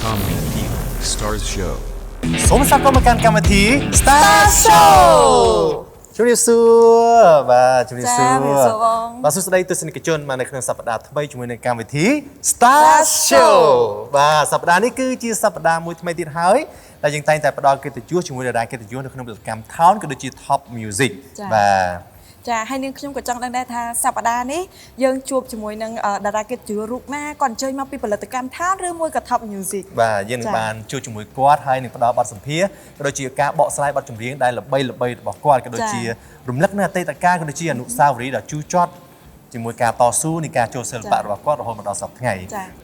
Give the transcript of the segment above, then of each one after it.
Comedy Peak Stars Show សូមស្វាគមន៍មកកាន់កម្មវិធី Star Show ជំរាបសួរបាទជំរាបសួរបាទសួស្តីទស្សនិកជនមកនៅក្នុងសប្តាហ៍ថ្មីជាមួយនឹងកម្មវិធី Star Show បាទសប្តាហ៍នេះគឺជាសប្តាហ៍មួយថ្មីទៀតហើយដែលយើងតែងតែផ្ដល់កិត្តិយសជាមួយតារាកិត្តិយសនៅក្នុងផលិតកម្ម Town ក៏ដូចជា Top Music បាទចាហើយនាងខ្ញុំក៏ចង់ដឹងដែរថាសប្តាហ៍នេះយើងជួបជាមួយនឹងតារាកិត្តិយសរូបណាក៏អញ្ជើញមកពីផលិតកម្ម Town ឬមួយក៏ Top Music បាទយើងនឹងបានជួបជាមួយគាត់ហើយនឹងផ្ដល់បទសម្ភាសន៍ក៏ដូចជាការបកស្រាយបទចម្រៀងដែលល្បីៗរបស់គាត់ក៏ដូចជារំលឹកនៅអតីតកាលក៏ដូចជាអនុស្សាវរីយ៍ដ៏ជូរចត់ជាមួយការតស៊ូនៃការចូលសិល្បៈរបស់គាត់រហូតមកដល់សប្តាហ៍ថ្ងៃ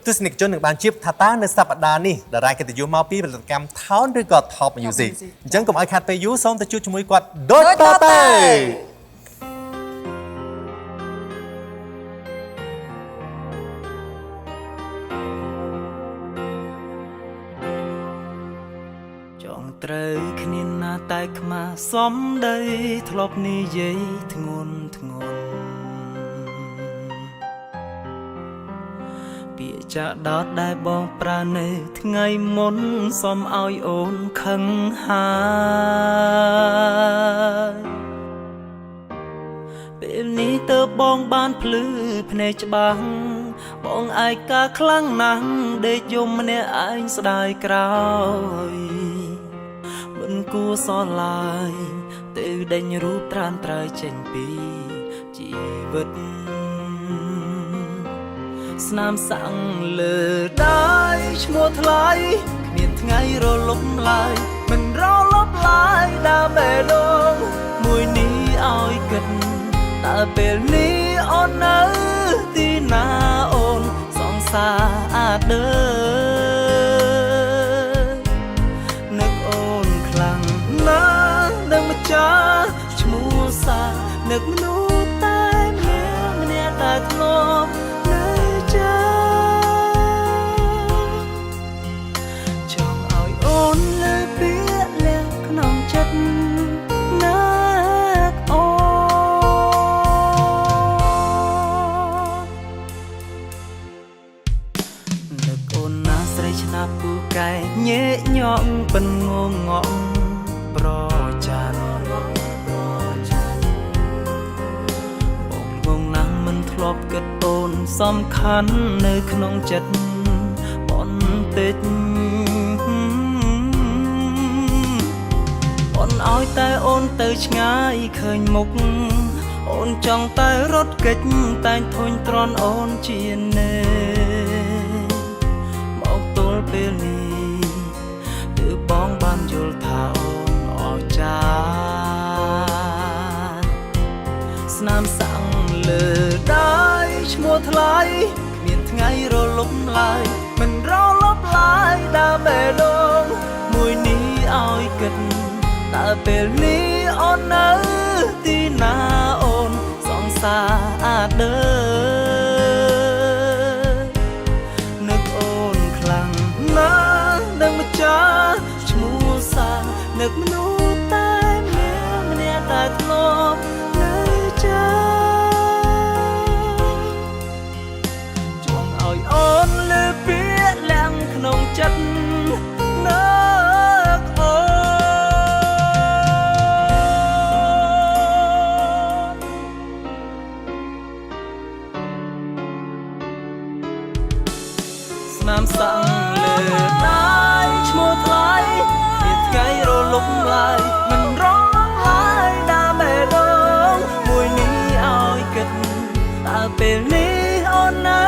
ទស្សនិកជននឹងបានជៀបថាតើនៅសប្តាហ៍នេះតារាកិត្តិយសមកពីផលិតកម្ម Town ឬក៏ Top Music អញ្ចឹងកុំឲ្យខាត់ពេលយូរសូមទៅជួបជាមួយគាត់ដូចតទៅត្រូវគ្នាណាតែខ្មាស់សំដីធ្លាប់និយាយធ្ងន់ធ្ងរពាក្យចាក់ដោតដែលបងប្រើនៅថ្ងៃមុនសុំឲ្យអូនខឹងហើយពេលនេះតើបងបានភ្លឺភ្នែកច្បាស់បងឯកាខ្លាំងណាស់ដេកយំម្នាក់ឯងស្ដាយក្រោយមិនគួរសល់ឡើយទៅដេញរូបត្រានត្រើយចេញពីជីវិតស្នាមសាំងលើដៃឈ្មោះថ្លៃគ្មានថ្ងៃរលំឡើយមិនរលប់ឡើយដើរបេះដូងមួយនេះឲ្យគិតតើពេលនេះអូននៅទីណាអូនសងសារអាចដើឈ្មោះសានឹកមនុស្សតែម្នាក់តែធ្លាប់នៅចង់ឲ្យអូនលើពាក្យលះក្នុងចិត្តណាកអូនឹកអូនណាស្រីឆ្នាប់ពូកែញែកញក់បិនងងក់ប្រចានធ្លាប់គិតអូនសំខាន់នៅក្នុងចិត្តបន្តិចអូនឲ្យតែអូនទៅឆ្ងាយឃើញមុខអូនចង់តែរត់គេចតែងធុញទ្រាន់អូនជានេមកទល់ពេលនេះទើបបងបានយល់ថាអូនអស្ចារ្យស្នាមសាំងលើដៃឈ្មោះថ្លៃគ្មានថ្ងៃរលំឡើយមិនរលប់ឡើយដើរបេះដូងមួយនេះឲ្យគិតតើពេលនេះអូននៅទីណាអូនសងសារអាចដើនឹកអូនខ្លាំងណាស់នឹងម្ចាស់ឈ្មោះសានឹកមនុស្សតែម្នាក់តែធ្លាប់នៅចាអូនលើពាក្យលាំងក្នុងចិត្តនឹកអូនស្នាមសាំងលើដៃឈ្មោះថ្លៃមានថ្ងៃរលំឡើយមិនរលំឡើយដើរបេះដូងមួយនេះឲ្យគិតតើពេលនេះអូននៅ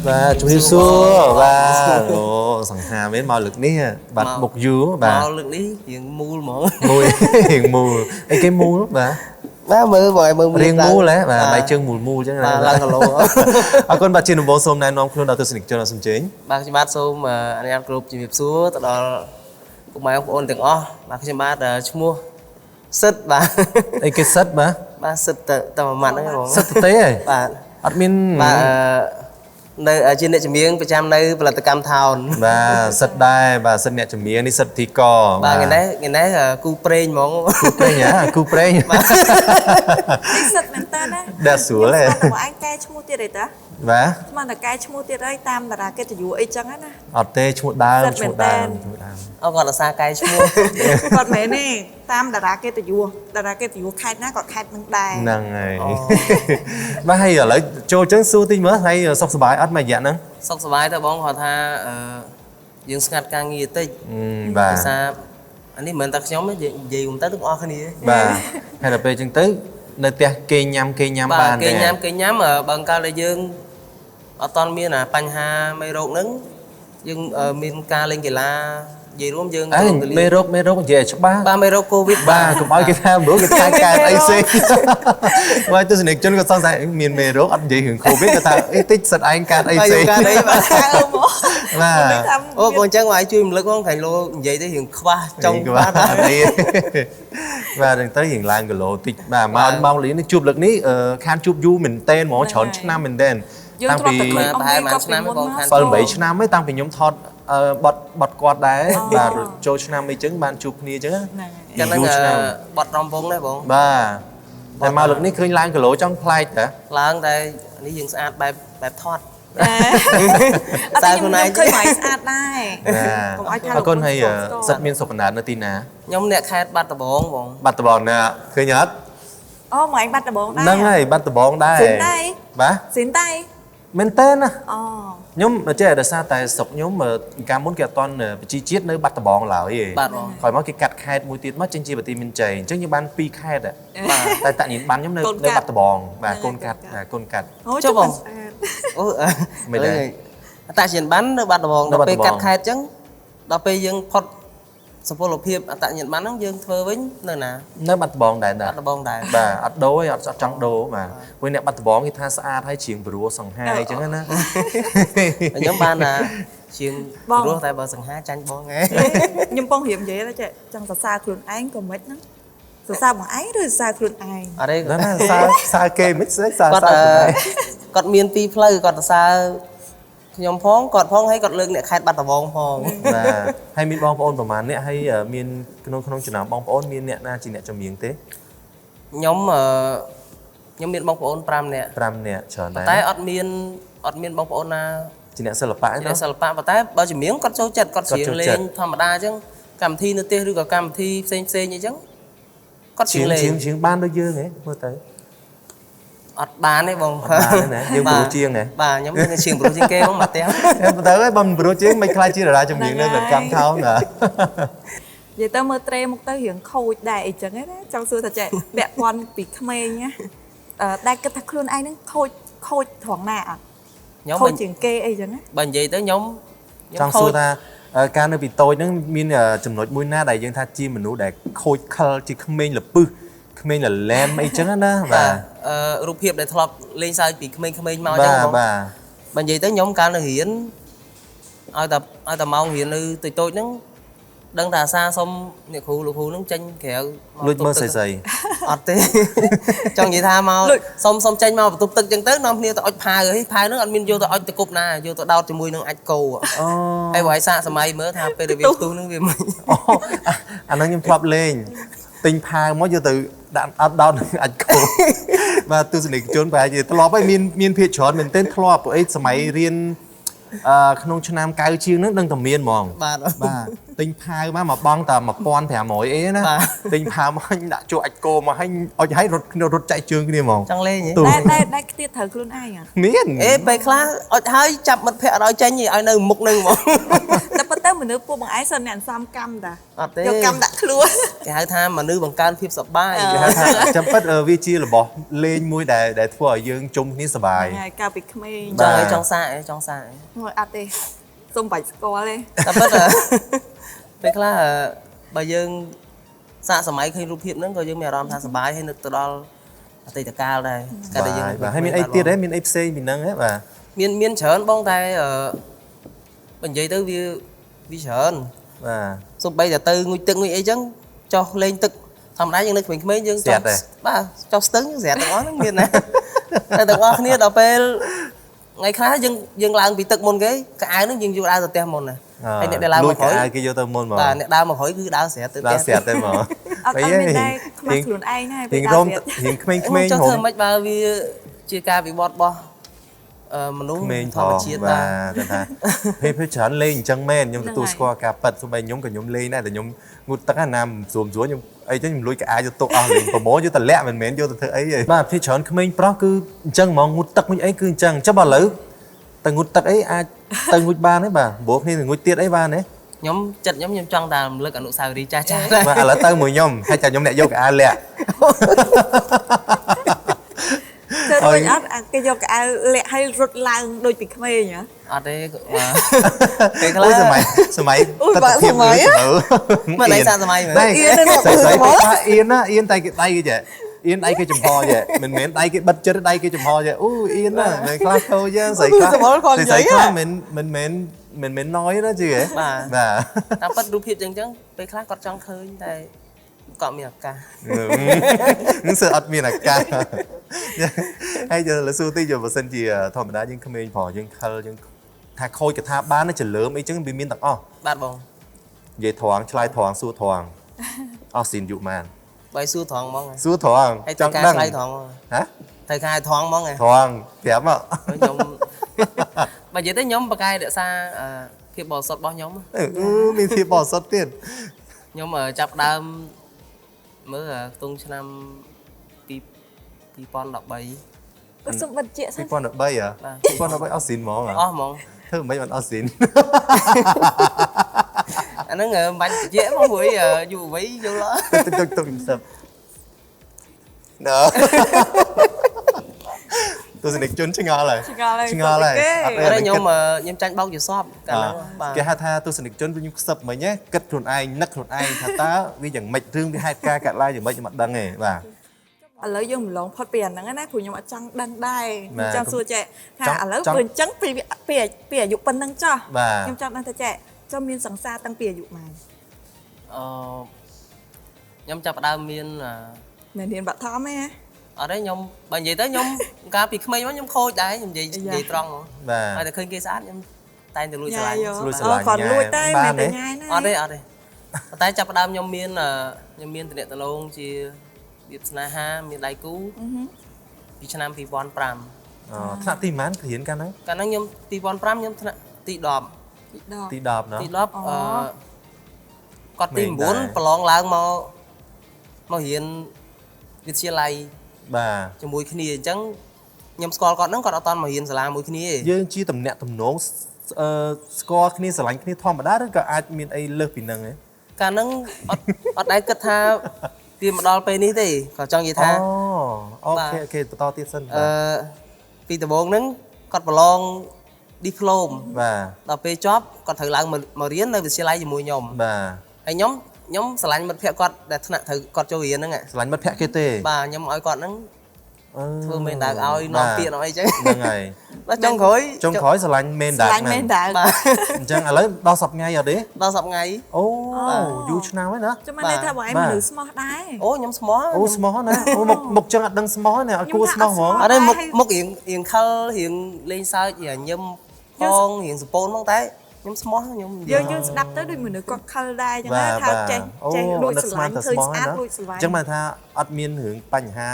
và chúng hiếu xưa và sẵn hà với màu lực ní bật Màu- bục dú và Màu lực ní hiện mua mỏ mùi hiện mù cái mù và má mơ vội mơ riêng mù đấy và bài chân mù chứ là là lô à con bạn trên đồng bộ xôm này nó không đầu tư sinh cho nó sinh chính bác chim bát xôm mà anh em group chỉ việc xúa từ đó cũng mấy ông ôn từng bác chim bát mua sứt bà ấy cái sắt mà bà sứt tầm mặt đấy không sắt thực tế ấy bà admin nơi ở trên địa chỉ miếng phải chăm nơi là từ cam thảo và sắt đai và sắt nhẹ chấm miếng đi sắt thì cò bà ngày đấy cu prey mong Cupre nhá Cupre Đi sật mình tên á đã sủa lên mà anh cai chmua tiệt đấy ta và mà là cai chmua tiệt đấy tam là cái tự dụ ấy chăng á nè ở tê chua đau Sắt chua mình đau tên. ông còn là xa cây mua còn mấy nè tam là cái tự dụ là cái tự dụ khai ná còn khai nâng đài năng này và hay ở lại cho chân su tinh mới hay sọc bài ắt mày dạ nâng sốc sbái ta bóng họ tha dương ngặt càng nghi tích và xa anh ấy mình ta nhóm ấy gì cũng tới tức o khăn đi và hay là về chân tới nơi tia cây nhám bà bàn cây nhám ở bằng ca lê dương ở toàn miền là bánh hà mây rộng nứng dương miền ca lên kì la gì đúng không dương ấy mê rốt về cho ba mây rộng covid ba cũng nói cái tham đố cái cài ấy xí và tôi xin chân có xong rồi miền mê rốt ăn gì hưởng covid cái thằng ít tích sạch anh cài ấy xí ca đấy và ô con chắc ngoài chui lực không thành lô vậy tới hiện ba trong ba đấy và đừng tới hiện làng cái lộ tịch và mau lý nó chụp lực ní khan chụp du mình tên mỏ chọn năm mình tên tăng vì phần 7 năm mới tăng vì nhóm thọt bọt quạt đấy và cho năm mấy chứng ban chụp nia chứ cho nên là bọt rong vốn đấy bọn và mau lực ní khơi làng cái lộ trong flight hả làng đây ní dừng sát bài thoát sao con này khơi máy sạch đây con hay rất miên sọc nát nó tin nè nhóm nè khai bắt tờ bóng bắt tờ bóng nè khơi nhớ ô mà anh bắt tờ bóng đây nâng này bắt tờ bóng đây xín tay và xín tay men tên á ờ nhóm mà chơi là sao tại sọc nhóm mà ca muốn kẹt toàn chi chiết nơi bắt tờ bóng là gì khỏi mất cái cắt khai mũi tiết mất trên chi và tim mình chảy chứ như ban pi khai đấy tại tại nhìn ban nhóm nơi bắt tờ bóng và côn cắt cho bóng mày đây tại chuyện bán nó bắt tờ bóng nó pe cắt khai trắng đó pe dương phật sắp phô lộc hiệp tại nhận bán nó dương thơ với nơi nào nơi bắt bóng đại bắt bóng đại và ở đố ấy ở trong đố mà với nè bắt bóng thì tha xa thấy chuyện bữa sòng hai chứ á nhóm ban là chuyện bữa tại bờ sòng hai tranh bóng nghe nhưng bóng hiểm vậy đó chị chẳng xa khuôn ánh còn mấy nó xa bằng ánh rồi xa khuôn ai ở đây đó là xa kê mít xa còn miền pi play còn xa nhóm phong hay còn lưng này khai bắt tờ bóng phong và hay miền bóng ônประมาณ nè hay miền không chừng nào bóng ôn miền nè na chỉ nè cho miếng thế nhóm miền bóng ôn pram nè chờ này tại ọt miền bóng ôn na chỉ nè sờ lấp bãi đó sờ lấp và tại bao nhiêu miếng con sâu chật con xiềng lên thầm đa chứ cầm thi nữa tiêu rồi cầm thi xê như chứ con xiềng lên chiến ban đôi dương ấy mơ tới ọt bàn đấy bông nè dương bro chiên nè bà nhóm cái xiềng bro chiên kêu không mà téo em tới bầm bro chiên mấy khai chia ra cho miếng nữa là cam thao nè vậy tao mơ tre một tao hiện khôi đại chẳng ấy đấy trong xưa thật chạy mẹ con bị khmer nhá đại cái thằng khuôn ai nó khôi thoảng nạ khôi chuyện kê ấy chẳng ấy bằng vậy tới nhóm trong xưa ta ca nơi bị tôi nó miên chấm nổi mũi na đại dương tha chi mình nụ để khôi khờ chỉ khmer là pư khmer là lem ấy chẳng á và rụp hiệp để thọp lên sai bị khmer mau và bằng vậy tới nhóm ca là hiến ai tập mau hiến ư từ tôi nó đang thả xa xong nè khu lục khu nó tranh kẹo lùi mơ sầy ọt thế trong vậy tha mau xong tranh mau tục tức chân tới năm nia tao phai nước anh min vô tao oi tao cục na vô tao đau cho mùi nước ạch cầu ai hỏi xa sao mày mới tha pe để tu nước về mình anh nói nhưng flop lên tinh phai mới vô từ đạn đau nước ạch cầu và tôi xin trốn về gì tao lo với miên phía chọn mình tên flop ấy sài riêng không cho nam cao chiên nó đang tầm miên mòn bà tinh phai mà bong tầm mà con thẻ mỗi ấy nó tinh phai mà anh đã cho ạch cô mà anh thấy rốt chạy trường cái đi mòn chẳng lên nhỉ đây cái tiết thở khuôn ai à miên ê pe khá hơi chập mặt phe nói tranh gì ai nơi một nâng mà ta bắt tao មនុស្សពួកបងឯងសិនអ្នកសំកម្មតា អត់ទេ យកកម្មដាក់ខ្លួន គេហៅថាមនុស្សបង្កើនភាពសប្បាយ គេហៅថាចាំពិតវាជារបស់លេងមួយដែលធ្វើឲ្យយើងជុំគ្នាសប្បាយ ថ្ងៃកាលពីក្មេង ចង់ឲ្យចង់សាកឯងចង់សាកឯង មកអត់ទេសុំបាច់ស្គាល់ទេ តែពិតពេលខ្លះបើយើងសាកសម័យឃើញរូបភាពហ្នឹងក៏យើងមានអារម្មណ៍ថាសប្បាយហើយនឹកទៅដល់អតីតកាលដែរកាលដែលយើង បាទហើយមានអីទៀតទេមានអីផ្សេងពីហ្នឹងហ៎បាទ មានច្រើនបងតែបើនិយាយទៅវាច្រើន បាទ សូម្បីតែទៅងុយទឹកងុយអីចឹងចុះលេងទឹកធម្មតាយើងនៅក្មេងៗយើងចុះបាទចុះស្ទឹងស្រាប់ទាំងអស់ហ្នឹងមានណាតែទាំងអស់គ្នាដល់ពេលថ្ងៃខ្លះយើងឡើងពីទឹកមុនគេកៅអៅហ្នឹងយើងយកដើរទៅផ្ទះមុនណាហើយអ្នកដែលឡើងមកក្រោយ គេយកទៅមុនមក បាទអ្នកដើរមកក្រោយគឺដើរស្រាប់ទៅផ្ទះ ដើរស្រាប់ទៅមក អត់មានដែរខ្មាស់ខ្លួនឯងណា រៀងរំរៀងក្មេងៗ ចុះ ហូ ធ្វើ ម មិនបើវាជាការវិវត្តរបស់មនុស្ស ក្មេង ធម្មជាតិ បា ដែរ ទថាពេលច្រើនលេងអញ្ចឹងមែនខ្ញុំទទួលស្គាល់ការប៉ັດសូម្បីខ្ញុំក៏ខ្ញុំលេងដែរតែខ្ញុំងូតទឹកណាស្រួលខ្ញុំអីចឹងខ្ញុំលួចកៅអៅយកទុកអស់លេងប្រមូលយកតែលាក់មិនមែនយកទៅធ្វើអីទេបាទពេលច្រើនក្មេងប្រុសគឺអញ្ចឹងហ្មងងូតទឹកមួយអីគឺអញ្ចឹងចាំបើឥឡូវតែងូតទឹកអីអាចទៅងូតបានទេបាទព្រោះគ្នាទៅងូតទៀតអីបានទេ ខ្ញុំចិត្តខ្ញុំចង់តែរំលឹកអនុស្សាវរីយ៍ចាស់ៗ បាទឥឡូវទៅមួយខ្ញុំហើយតែខ្ញុំអ្នកយកកៅអៅលាក់ ទៅរួចអត់គេយកកៅអៅលាក់ឲ្យរត់ឡើងដូចពីក្មេងហ៎ អត់ទេបាទពេលខ្លះ អូយសម័យ អូយបាក់សម័យ មិនដៃសាកសម័យមែន ស្អីអៀនអៀនតែគេដៃគេចេះអៀនដៃគេចំហចេះមិនមែនដៃគេបិទចិត្តដៃគេចំហចេះអូអៀនណាមិនខ្លះខូចយ៉ាងស្អីខ្លះស្អីខ្លះមិនមែនណយណាជឿហ៎បាទ តាមពិតរូបភាពចឹងពេលខ្លះគាត់ចង់ឃើញតែគាត់មានឱកាស នឹងសើអត់មានអាការហើយលើស៊ូទីបើសិនជាធម្មតាយើងក្មេងព្រោះយើងខលយើងថាខូចកថាបានច្រឡើមអីចឹងវាមានទាំងអស់ បាទបង និយាយត្រង់ឆ្លើយត្រង់សួរត្រង់អស់ស៊ីនយុម៉ាន បើសួរត្រង់ហ្មង សួរត្រង់ ហើយ ច ច ង់ ង់ ដឹង ឆ្លើយត្រង់ហ្មង ហ៎ ត្រូវការឲ្យត្រង់ហ្មង ត្រង់ប្រាប់មក ខ្ញុំបើនិយាយទៅខ្ញុំបកកាយរក្សាភាពបរិសុទ្ធរបស់ខ្ញុំ មានភាពបរិសុទ្ធទៀត ខ្ញុំចាប់ដើមមើលខ្ទង់ឆ្នាំ2013 សុំបិទជាសិន 2013ហ៎2013អស់ស៊ីនហ្មង អស់ហ្មង ធ្វើមិនអត់ស៊ីន អាហ្នឹងមិនបាច់តិចមកមួយយុវវ័យយល់អត់ ទុកសឹបណ៎ទស្សនិកជនឆ្ងល់ហើយ ឆ្ងល់ហើយ អត់ តែខ្ញុំចាញ់បោកជាសពកាលហ្នឹងបាទ គេហៅថាទស្សនិកជនខ្ញុំខ្សឹបមិញគិតខ្លួនឯងនឹកខ្លួនឯងថាតើវាយ៉ាងម៉េចរឿងវាហេតុការណ៍កាត់ឡើងយ៉ាងម៉េចខ្ញុំអត់ដឹងទេបាទ ឥឡូវយើងម្លងផុតពីអាហ្នឹងណាព្រោះខ្ញុំអត់ចង់ដឹងដែរ បាទ ខ្ញុំចង់សួរចេះថា ចង់ ឥឡូវ ចង់ ព្រោះអញ្ចឹងពីអាយុប៉ុណ្ណឹងចោះ បាទ ខ្ញុំចង់ដឹងថាចេះចុះមានសង្សារតាំងពីអាយុម៉ាន ខ្ញុំចាប់ផ្ដើមមាន មែនរៀនបឋមទេណា អត់ទេខ្ញុំបើនិយាយទៅខ្ញុំកាលពីក្មេងមកខ្ញុំខូចដែរខ្ញុំនិយាយត្រង់ហ្មង បាទ ហើយតែឃើញគេស្អាតខ្ញុំតែងតែលួចស្រឡាញ់ លួចស្រឡាញ់ គាត់លួចតែ បា មែ ន ន ទេ តែញ៉ាយណា អត់ទេតែចាប់ផ្ដើមខ្ញុំមានតំណឡងជារបៀបស្នេហាមានដៃគូពីឆ្នាំ2005 ថ្នាក់ទីម៉ានរៀនកាលហ្នឹង កាលហ្នឹងខ្ញុំ2005ខ្ញុំថ្នាក់ទី10 ទី10ណ៎ ទី10គាត់ទី មែនដែរ 9ប្រឡងឡើងមករៀនវិទ្យាល័យ បាទ ជាមួយគ្នាអញ្ចឹងខ្ញុំស្គាល់គាត់ហ្នឹងគាត់អត់តន់មករៀនសាលាមួយគ្នាទេ យើងជាតំណាក់តំណងស្គាល់គ្នាស្រឡាញ់គ្នាធម្មតាឬក៏អាចមានអីលើសពីហ្នឹងទេ កាលហ្នឹងអត់ដែរគិតថាវាមកដល់ពេលនេះទេគាត់ចង់និយាយថា អូខេបន្តទៀតសិន ពីដំបូងហ្នឹងគាត់ប្រឡង diploma បាទ ដល់ពេលចប់គាត់ត្រូវឡើងមករៀននៅវិទ្យាល័យជាមួយខ្ញុំ បាទ ហើយខ្ញុំស្រឡាញ់មិត្តភក្តិគាត់ដែលថ្នាក់ត្រូវគាត់ចូលរៀនហ្នឹង ស្រឡាញ់មិត្តភក្តិគេទេ បាទខ្ញុំឲ្យគាត់ហ្នឹងធ្វើមេនដាកឲ្យនាំពាក្យនាំអីចឹង ហ្នឹងហើយ ដល់ចុងក្រោយ ចុងក្រោយស្រឡាញ់មេនដា ឆ្លាញ់មែនដែរ បាទ អញ្ចឹងឥឡូវដល់សប្ថ្ងៃអត់ទេ ដល់សប្ងៃ អូយូរឆ្នាំហើយណា ចាំមិនន័យថាបងឯងមនុស្សស្មោះដែរ អូខ្ញុំស្មោះ អូស្មោះណាអូមុខចឹងអត់ដឹងស្មោះណាអត់គួរស្មោះហ្មង អត់ទេមុខរៀងខលរៀងលេងសើចរៀងញឹមផងរៀងសពូនផងតែខ្ញុំស្មោះខ្ញុំនិយាយ យើងស្ដាប់ទៅដូចមនុស្សគាត់ខលដែរអញ្ចឹងណាថាចេះលួចស្រឡាញ់ឃើញស្អាតលួចស្រឡាញ់ អញ្ចឹងបានថាអត់មានរឿងបញ្ហា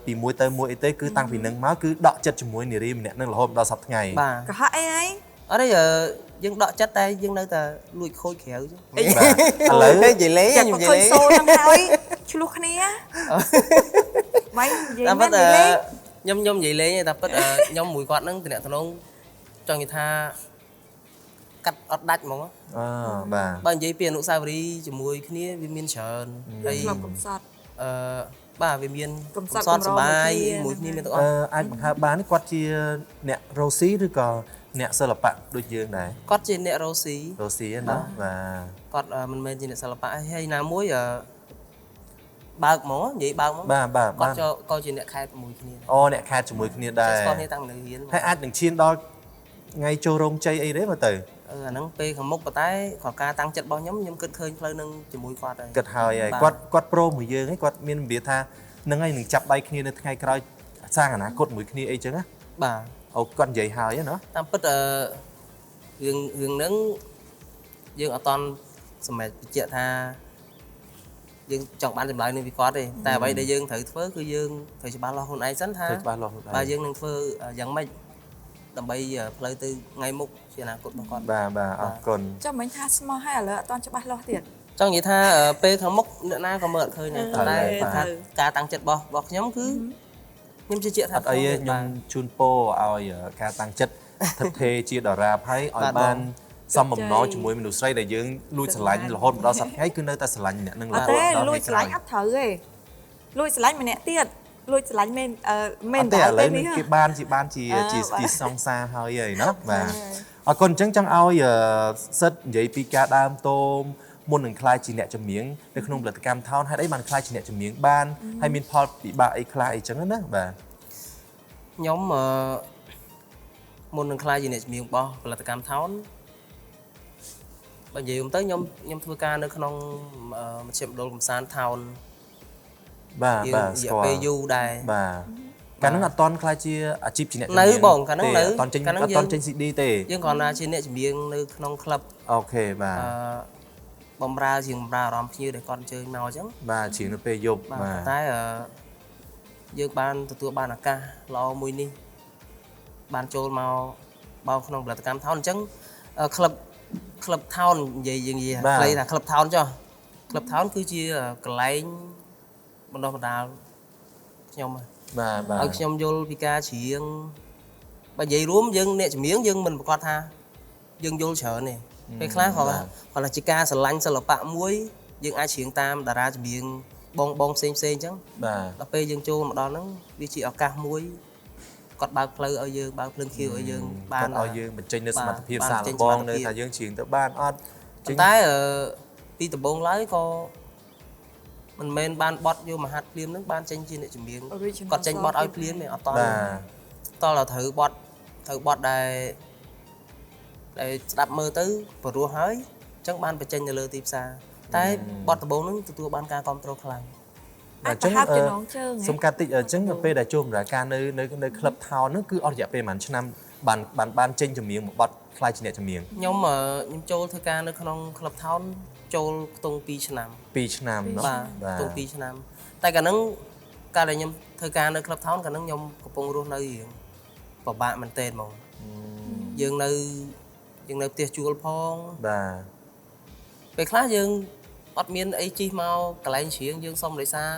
ពីមួយទៅមួយអីទេគឺតាំងពីនឹងមកគឺដកចិត្តជាមួយនារីម្នាក់នឹងរហូតដល់សប្ថ្ងៃ បាទ កុហកអីហើយ អត់ទេយើងដកចិត្តតែយើងនៅតែលួចខូចក្រៅចឹង បាទឥឡូវ និយាយលេង ចាំ ខ្ញុំនិ ឃើ យាយ ញ លេង សូហ្នឹងហើយឆ្លោះគ្នាមិននិយាយ តែ មែ ពិ ន ត និយាយលេង ខ្ញុំនិយាយលេងតែពិតខ្ញុំមួយគាត់ហ្នឹងតំណងចង់និយាយថា កាត់អត់ដាច់ហ្មង បាទ បើនិយាយពីអនុស្សាវរីយ៍ជាមួយគ្នាវាមានច្រើនហើយ ធ្លាប់កំសត់ បាទវាមាន កំសត់ សប្បាយ កម្រមួយ មួយគ្នាមានទាំងអ អឺ ស់ អាចបង្ហើបបានគាត់ជាអ្នករស់ស៊ីឬក៏អ្នកសិល្បៈដូចយើងដែរ គាត់ជាអ្នករស់ស៊ី រស់ស៊ីណាបាទ គាត់មិនមែនជាអ្នកសិល្បៈហើយណាមួយបើកហ្មងនិយាយបើកហ្មង បាទបាទ គាត់ក៏ជាអ្នកខេត្តមួយគ្នា អូអ្នកខេត្តជាមួយគ្នាដែរ ស្គាល់គ្នាតាំងនៅរៀន ហើយអាចនឹងឈានដល់ថ្ងៃចូលរោងជ័យអីទេមើលទៅ អាហ្នឹងពេលខាងមុខប៉ុន្តែគាត់ការតាំងចិត្តរបស់ខ្ញុំគិតឃើញផ្លូវនឹងជាមួយគាត់ហើយ គិតហើយ បាទ គាត់ព្រមមួយយើងហើយគាត់មានរបៀបថានឹងហើយនឹងចាប់ដៃគ្នានៅថ្ងៃក្រោយសាងអនាគតមួយគ្នាអីចឹងណា បាទ អូគាត់និយាយហើយណា តាមពិតរឿងហ្នឹងយើងអត់តន់សម្រាប់បញ្ជាក់ថាយើងចង់បានចម្លើយនឹងពីគាត់ទេតែអ្វីដែលយើងត្រូវធ្វើគឺយើងត្រូវច្បាស់លាស់ខ្លួនឯងសិនថា ធ្វើច្បាស់លាស់ខ្លួនឯង បាទយើងនឹងធ្វើយ៉ាងម៉េចដើម្បីផ្លូវទៅថ្ងៃមុខជាអនាគតរបស់គាត់ បាទបាទអរគុណ ចាំមិញថាស្មោះហើយឥឡូវអត់ទាន់ច្បាស់លាស់ទៀត ចង់និយាយថាពេលខាងមុខអ្នកណាក៏មើលអត់ឃើញដែរប៉ុន្តែ បាទ ថាការតាំងចិត្តរបស់ខ្ញុំគឺខ្ញុំជឿជាក់ថា អត់អីទេខ្ញុំជូនពរឲ្យការតាំងចិត្តថិតថេរជាតារាហើយឲ្យបានសំបំណងជាមួយមនុស្សស្រីដែលយើងលួចស្រឡាញ់រហូតមកដល់សប្តាហ៍ថ្ងៃគឺនៅតែស្រឡាញ់អ្នកនឹង អត់ទេលួចស្រឡាញ់អត់ត្រូវទេលួចស្រឡាញ់ម្នាក់ទៀតលួចស្រឡាញ់មែនមែន តែ តែ ឥឡូ ទេ វ នេះ គេបានជាសង្សារហើយណាបាទអរគុណអញ្ចឹងចង់ឲ្យសិតនិយាយពីការដើមតោមមុននឹងខ្លាយជាអ្នកចម្រៀងនៅក្នុងផលិតកម្មថោនហេតុអីបានខ្លាយជាអ្នកចម្រៀងបានហើយមានផលពិបាកអីខ្លះអីចឹងណាបាទ ខ្ញុំមុននឹងខ្លាយជាអ្នកជំនាញរបស់ផលិតកម្មថោនបើនិយាយទៅខ្ញុំធ្វើការនៅក្នុងមជ្ឈមណ្ឌលកំសាន្តថោន បាទ យើង បាទ រ ស្ យៈ គាល់ ពេលយូរដែរ បាទកាលហ្នឹងអត់តន់ខ្លាយជាអាជីពជាអ្នក នៅបងកាលហ្នឹងនៅ អត់តន់ចេញ កាលហ្នឹង អត់តន់ចេញ CD ទេ យើងគ្រាន់តែជាអ្នកជំនាញនៅក្នុងក្លឹប អូខេបាទ បំរើជាងបំរើអារម្មណ៍ភ្ញៀវដែលគាត់អញ្ជើញមកអញ្ចឹង បាទជាងនៅពេលយប់ បាទ បាទ តែយើងបានទទួលបានឱកាសល្អមួយនេះបានចូលមកបោកក្នុងផលិតកម្មថោនអញ្ចឹងក្លឹបថោននិយាយយើងនិយាយខ្លីថាក្លឹបថោនចុះក្លឹបថោនគឺជាកន្លែងបណ្ដុះបណ្ដាលខ្ញុំ បាទបាទ ឲ្យខ្ញុំយល់ពីការច្រៀងបើនិយាយរួមយើងអ្នកចម្រៀងយើងមិនប្រកាសថាយើងយល់ច្រើនទេពេលខ្លះគាត់ថាជាការស្រឡាញ់សិល្បៈមួយយើងអាចច្រៀងតាមតារាចម្រៀងបងផ្សេងអញ្ចឹង បាទ ដល់ពេលយើងចូលមកដល់ហ្នឹងវាជាឱកាសមួយគាត់បើកផ្លូវឲ្យយើងបើកភ្លើងខៀវឲ្យយើងបាន ឲ្យយើងបញ្ចេញនូវសមត្ថភាព បាទ សាក បញ្ចេញ ល្បង សមត្ថ នៅ ភាព ថាយើងច្រៀងទៅបានអត់ ប៉ុន្តែពីដំបូងឡើយក៏មិនមែនបានបត់យកមហាត់ភ្លាមហ្នឹងបានចេញជាអ្នកចម្រៀង Original គាត់ចេញបត់ឲ្យភ្លាមទេអត់ត បាទ តល់ត្រូវបត់ដែលស្ដាប់មើលទៅព្រោះហើយអញ្ចឹងបានបញ្ចេញនៅលើទីផ្សារតែបត់ដំបូងហ្នឹងទទួលបានការគ្រប់គ្រងខ្លាំង អាចប្រហាប់ចំណងជើង សុំកាត់តិចអញ្ចឹងពេលដែលចូលបម្រើការនៅក្លឹបថោនហ្នឹងគឺអស់រយៈពេលប្រហែលឆ្នាំបានចេញចម្រៀងមួយបទខ្លាយជាអ្នកចម្រៀង ខ្ញុំចូលធ្វើការនៅក្នុងក្លឹបថោនចូលខ្ទង់2ឆ្នាំ 2ឆ្នាំเนาะ បាទខ្ទង់2ឆ្នាំតែកាលហ្នឹងកាលដែលខ្ញុំធ្វើការនៅក្លឹបថោនកាលហ្នឹងខ្ញុំកំពុងរស់នៅរៀងពិបាកមែនទែនហ្មងយើងនៅផ្ទះជួលផង បាទ ពេលខ្លះយើងអត់មានអីជិះមកកន្លែងច្រៀងយើងសុំដោយសារ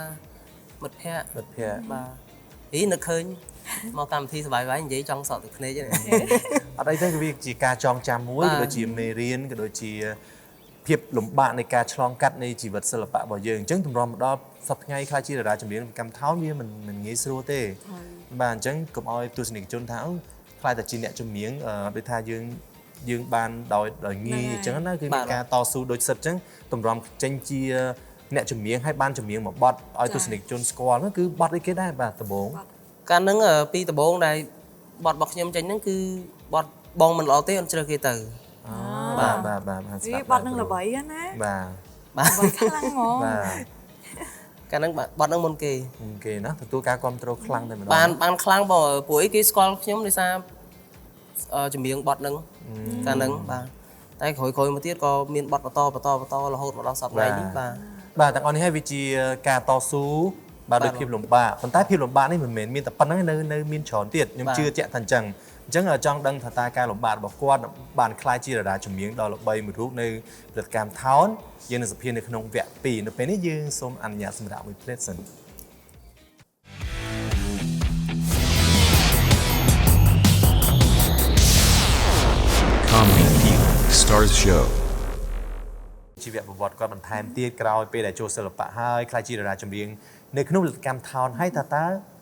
មិត្តភ័ក្តិ មិត្តភ័ក្តិ បាទហីនឹកឃើញមកកម្មវិធីសប្បាយៗនិយាយចង់សក់ទឹកភ្នែកហ្នឹង អត់អីទេវាជាការចងចាំមួយ បាទ ក៏ដូចជាមេរៀនក៏ដូចជាភាពលំបាកនៃការឆ្លងកាត់នៃជីវិតសិល្បៈរបស់យើងអញ្ចឹងទម្រាំមកដល់សប្តាហ៍ថ្ងៃខ្លះជាតារាចម្រៀងកម្មថោនវាមិនងាយស្រួលទេបាទអញ្ចឹងកុំឲ្យទស្សនិកជនថាខ្លាចតែជាអ្នកចម្រៀងដូចថាយើងបានដោយងាយអញ្ចឹងណាគឺមានការតស៊ូដូចសិតអញ្ចឹងទម្រាំចេញជាអ្នកចម្រៀងឲ្យបានចម្រៀងមួយបទឲ្យទស្សនិកជនស្គាល់ហ្នឹងគឺបទអីគេដែរបាទដំបូង កាលហ្នឹងពីដំបូងដែលបត់របស់ខ្ញុំចេញហ្នឹងគឺបត់បងមិនល្អទេអត់ជ្រើសគេទៅ បាទបាទ វាបត់នឹងល្បីណា បាទ បាទ ល្បីខ្លាំងហ្មង បាទ កាលហ្នឹងបត់ហ្នឹងមុនគេ គេណាទទួលការគ្រប់គ្រងខ្លាំងតែម្ដង បានខ្លាំងបងព្រោះអីគេស្គាល់ខ្ញុំដោយសារចម្រៀងបត់ហ្នឹងកាលហ្នឹងបាទតែក្រោយមកទៀតក៏មានបត់បន្តរហូតមកដល់សប្តាហ៍នេះបាទ បាទទាំងអស់នេះហើយវាជាការតស៊ូបាទដោយភាពលំបាកប៉ុន្តែភាពលំបាកនេះមិនមែនមានតែប៉ុណ្្នឹងទេនៅមានច្រើនទៀតខ្ញុំជឿជាក់ថាអញ្ចឹងចង់ដឹងថាតើការលំបាករបស់គាត់បានខ្លាយជាតារាចម្រៀងដ៏ល្បីមួយរូបនៅផលិតកម្មថោនយើងនឹងសភានៅក្នុងវគ្គ2នៅពេលនេះយើងសូមអនុញ្ញាតសម្រាប់មួយភ្លេតសិន Comedy Peak Stars Show ជីវប្រវត្តិគាត់បន្ថែមទៀតក្រោយពេលដែលចូលសិល្បៈហើយខ្លាចជាតារាចម្រៀងនៅក្នុងផលិតកម្មថោនហើយតើ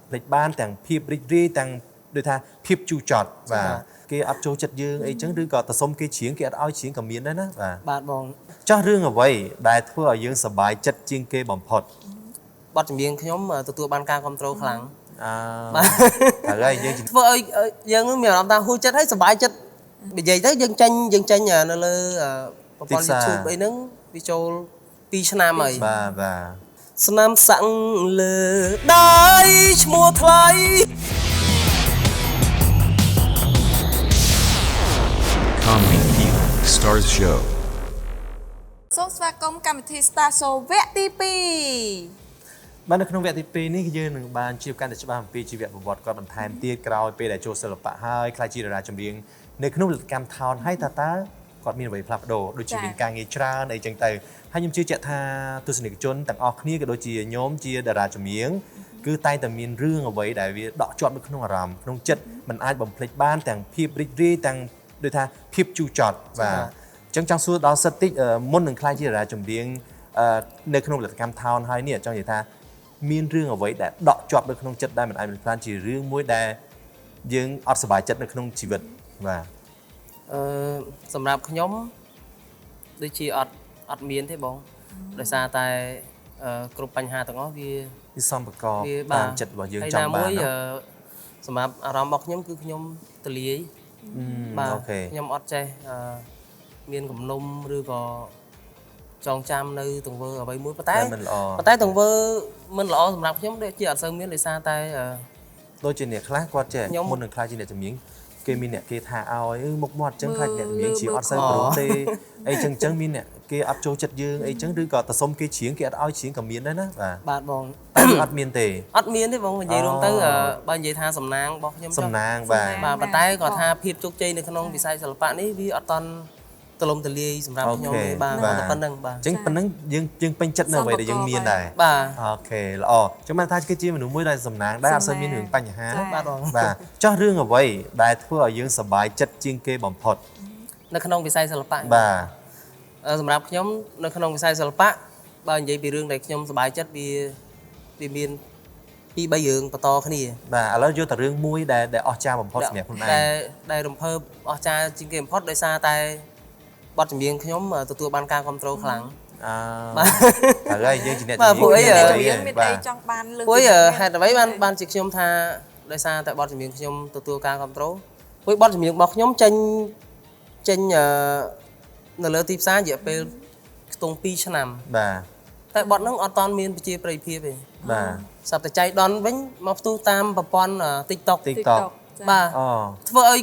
ភ្លេចបានទាំងភាពរីករាយទាំងដូចថាភាពជូរចត់បាទគេអត់ចូលចិត្តយើងអីចឹងឬក៏ទៅសុំគេច្រៀងគេអត់ឲ្យច្រៀងក៏មានដែរណាបាទបាទបង ចោះរឿងអ្វីដែលធ្វើឲ្យយើងសប្បាយចិត្តជាងគេបំផុត បទចម្រៀងខ្ញុំទទួលបានការគ្រប់គ្រងខ្លាំង បាទហើយយើង ធ្វើឲ្យយើងមានអារម្មណ៍ថាហួចចិត្តហើយសប្បាយចិត្តនិយាយទៅយើងចាញ់នៅលើប្រព័ន្ធ YouTube អីហ្នឹងវាចូល2ឆ្នាំហើយ បាទ ស្នាមសាក់លើដៃឈ្មោះថ្លៃ Comedy Peak Stars Show សូមស្វាគមន៍កម្មវិធី Star Show វគ្គទី 2 បាទនៅក្នុងវគ្គទី2នេះយើងនឹងបានជួបកាន់តែច្បាស់អំពីជីវប្រវត្តិគាត់បន្ថែមទៀតក្រោយពេលដែលចូលសិល្បៈហើយខ្លាចជាតារាចម្រៀងនៅក្នុងផលិតកម្មថោនហើយតើគាត់មានអ្វីផ្លាស់ប្ដូរដូចជាមានការងារច្រើនអីចឹងទៅហើយខ្ញុំជឿជាក់ថាទស្សនិកជនទាំងអស់គ្នាក៏ដូចជាញោមជាតារាចម្រៀងគឺតែងតែមានរឿងអ្វីដែលវាដក់ជាប់នៅក្នុងអារម្មណ៍ក្នុងចិត្តមិនអាចបំភ្លេចបានទាំងភាពរីករាយទាំងដូចថាភាពជូរចត់បាទអញ្ចឹងចង់សួរដល់សិតតិចមុននឹងខ្លាចជាតារាចម្រៀងនៅក្នុងផលិតកម្មថោនហើយនេះចង់និយាយថាមានរឿងអ្វីដែលដក់ជាប់នៅក្នុងចិត្តដែលមិនអាចបំភ្លេចជារឿងមួយដែលយើងអត់សប្បាយចិត្តនៅក្នុងជីវិតបាទ សម្រាប់ខ្ញុំដូចជាអត់មានទេបងដោយសារតែគ្រប់បញ្ហាទាំងអស់វា វាសំប្រកបតាមចិត្តរបស់យើងចង់បានសម្រាប់អារម្មណ៍របស់ខ្ញុំគឺខ្ញុំទលាយបាទខ្ញុំអត់ចេះមានគំនុំឬក៏ចងចាំនៅទង្វើអ្វីមួយប៉ុន្តែទង្វើមិនល្អសម្រាប់ខ្ញុំដូចជាអត់សូវមានដោយសារតែដូចជាអ្នកខ្លះគាត់ចេះមុននឹងខ្លាចជាអ្នកចម្រៀងគេមានអ្នកគេថាឲ្យមុខមាត់អញ្ចឹងខ្លាចអ្នកចម្រៀងជាអត់សូវព្រមទេអីចឹងមានអ្នកគេអត់ចូលចិត្តយើងអីចឹងឬក៏ទៅសុំគេច្រៀងគេអត់ឲ្យច្រៀងក៏មានដែរណាបាទបងអត់មានទេបងនិយាយរួមទៅបើនិយាយថាសំណាងរបស់ខ្ញុំសំណាងបាទប៉ុន្តែគាត់ថាភាពជោគជ័យនៅក្នុងវិស័យសិល្បៈនេះវាអត់តន់ទលំទលាយសម្រាប់ខ្ញុំទេបាទតែប៉ុណ្្នឹងបាទអញ្ចឹងប៉ុណ្្នឹងយើងពេញចិត្តនៅអ្វីដែលយើងមានដែរ បាទ អូខេល្អចាំមើលថាគឺជាមនុស្សមួយដែលសំណាងដែរអត់សូវមានរឿងបញ្ហា បាទបង បាទចោះរឿងអ្វីដែលធ្វើឲ្យយើងសប្បាយចិត្តជាងគេបំផុត នៅក្នុងវិស័យសិល្បៈបាទសម្រាប់ខ្ញុំនៅក្នុងវិស័យសិល្បៈបើនិយាយពីរឿងដែលខ្ញុំសប្បាយចិត្តវាមាន2 3រឿងបន្តគ្នាបាទឥឡូវយកតែរឿងមួយដែលអស្ចារ្យបំផុតសម្រាប់ខ្លួនឯងដែលរំភើបអស្ចារ្យជាងគេបំផុតដោយសារតែបទចម្រៀងខ្ញុំទទួលបានការគ្រប់គ្រងខ្លាំងបាទហើយយើងជាអ្នកចម្រៀងមានអីចង់បានលើពួកហេតុអ្វីបានជាខ្ញុំថាដោយសារតែបទចម្រៀងខ្ញុំទទួលការគ្រប់គ្រងពួកបទចម្រៀងរបស់ខ្ញុំចេញនៅលើទីផ្សាររយៈពេលខ្ទង់2ឆ្នាំបាទតែបទហ្នឹងអត់តាន់មានប្រជាប្រិយភាពទេបាទសត្វតែចៃដន្យវិញមកផ្ទុះតាមប្រព័ន្ធ TikTok បាទធ្វើឲ្យ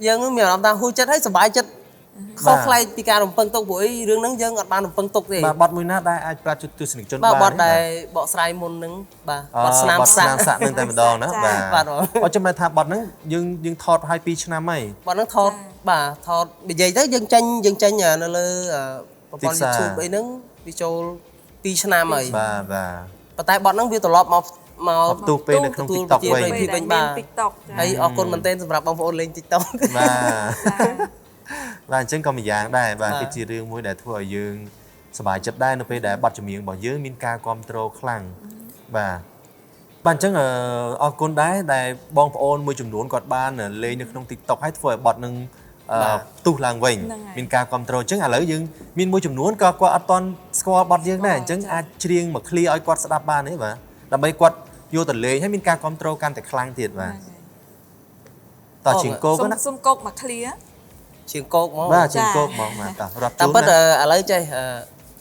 យើងមានអារម្មណ៍ថាហួចចិត្តហើយសប្បាយចិត្តខុសខ្លែកពីការរំពឹងទុកព្រោះរឿងហ្នឹងយើងអត់បានរំពឹងទុកទេបាទបទមួយណាដែលអាចប្រាប់ទស្សនិកជនបានបទដែលបកស្រាយមុនហ្នឹងបាទបទស្នាមសាក់នឹងតែម្ដងណាបាទអត់ចាំថាបទហ្នឹងយើងថតឲ្យ2ឆ្នាំហើយបទហ្នឹងថតនិយាយទៅយើងចេញនៅលើប្រព័ន្ធ YouTube អីហ្នឹងវាចូល2ឆ្នាំហើយបាទប៉ុន្តែបទហ្នឹងវាត្រឡប់មកផ្ទុះពេលនៅក្នុង TikTok វិញបាទ TikTok ហើយអរគុណមែនទែនសម្រាប់បងប្អូនលេង TikTok បាទអញ្ចឹងក៏ម្យ៉ាងដែរបាទគឺជារឿងមួយដែលធ្វើឲ្យយើងសប្បាយចិត្តដែរនៅពេលដែលបទចម្រៀងរបស់យើងមានការគ្រប់គ្រងខ្លាំងបាទអញ្ចឹងអរគុណដែរដែលបងប្អូនមួយចំនួនគាត់បានលេងនៅក្នុង TikTok ហើយធ្វើឲ្យបទនឹងផ្ទុះឡើងវិញមានការគ្រប់គ្រងអញ្ចឹងឥឡូវយើងមានមួយចំនួនក៏គាត់អត់តន់ស្គាល់បទយើងដែរអញ្ចឹងអាចច្រៀងមួយឃ្លាឲ្យគាត់ស្ដាប់បានទេបាទដើម្បីគាត់យកទៅលេងហើយមានការគ្រប់គ្រងកាន់តែខ្លាំងទៀតបាទតោះជាងគោកណាសុំគោកមួយឃ្លាជាងគោកមកបាទជាងគោកមកបាទតោះរាប់ជូនតែពិតឥឡូវចេះ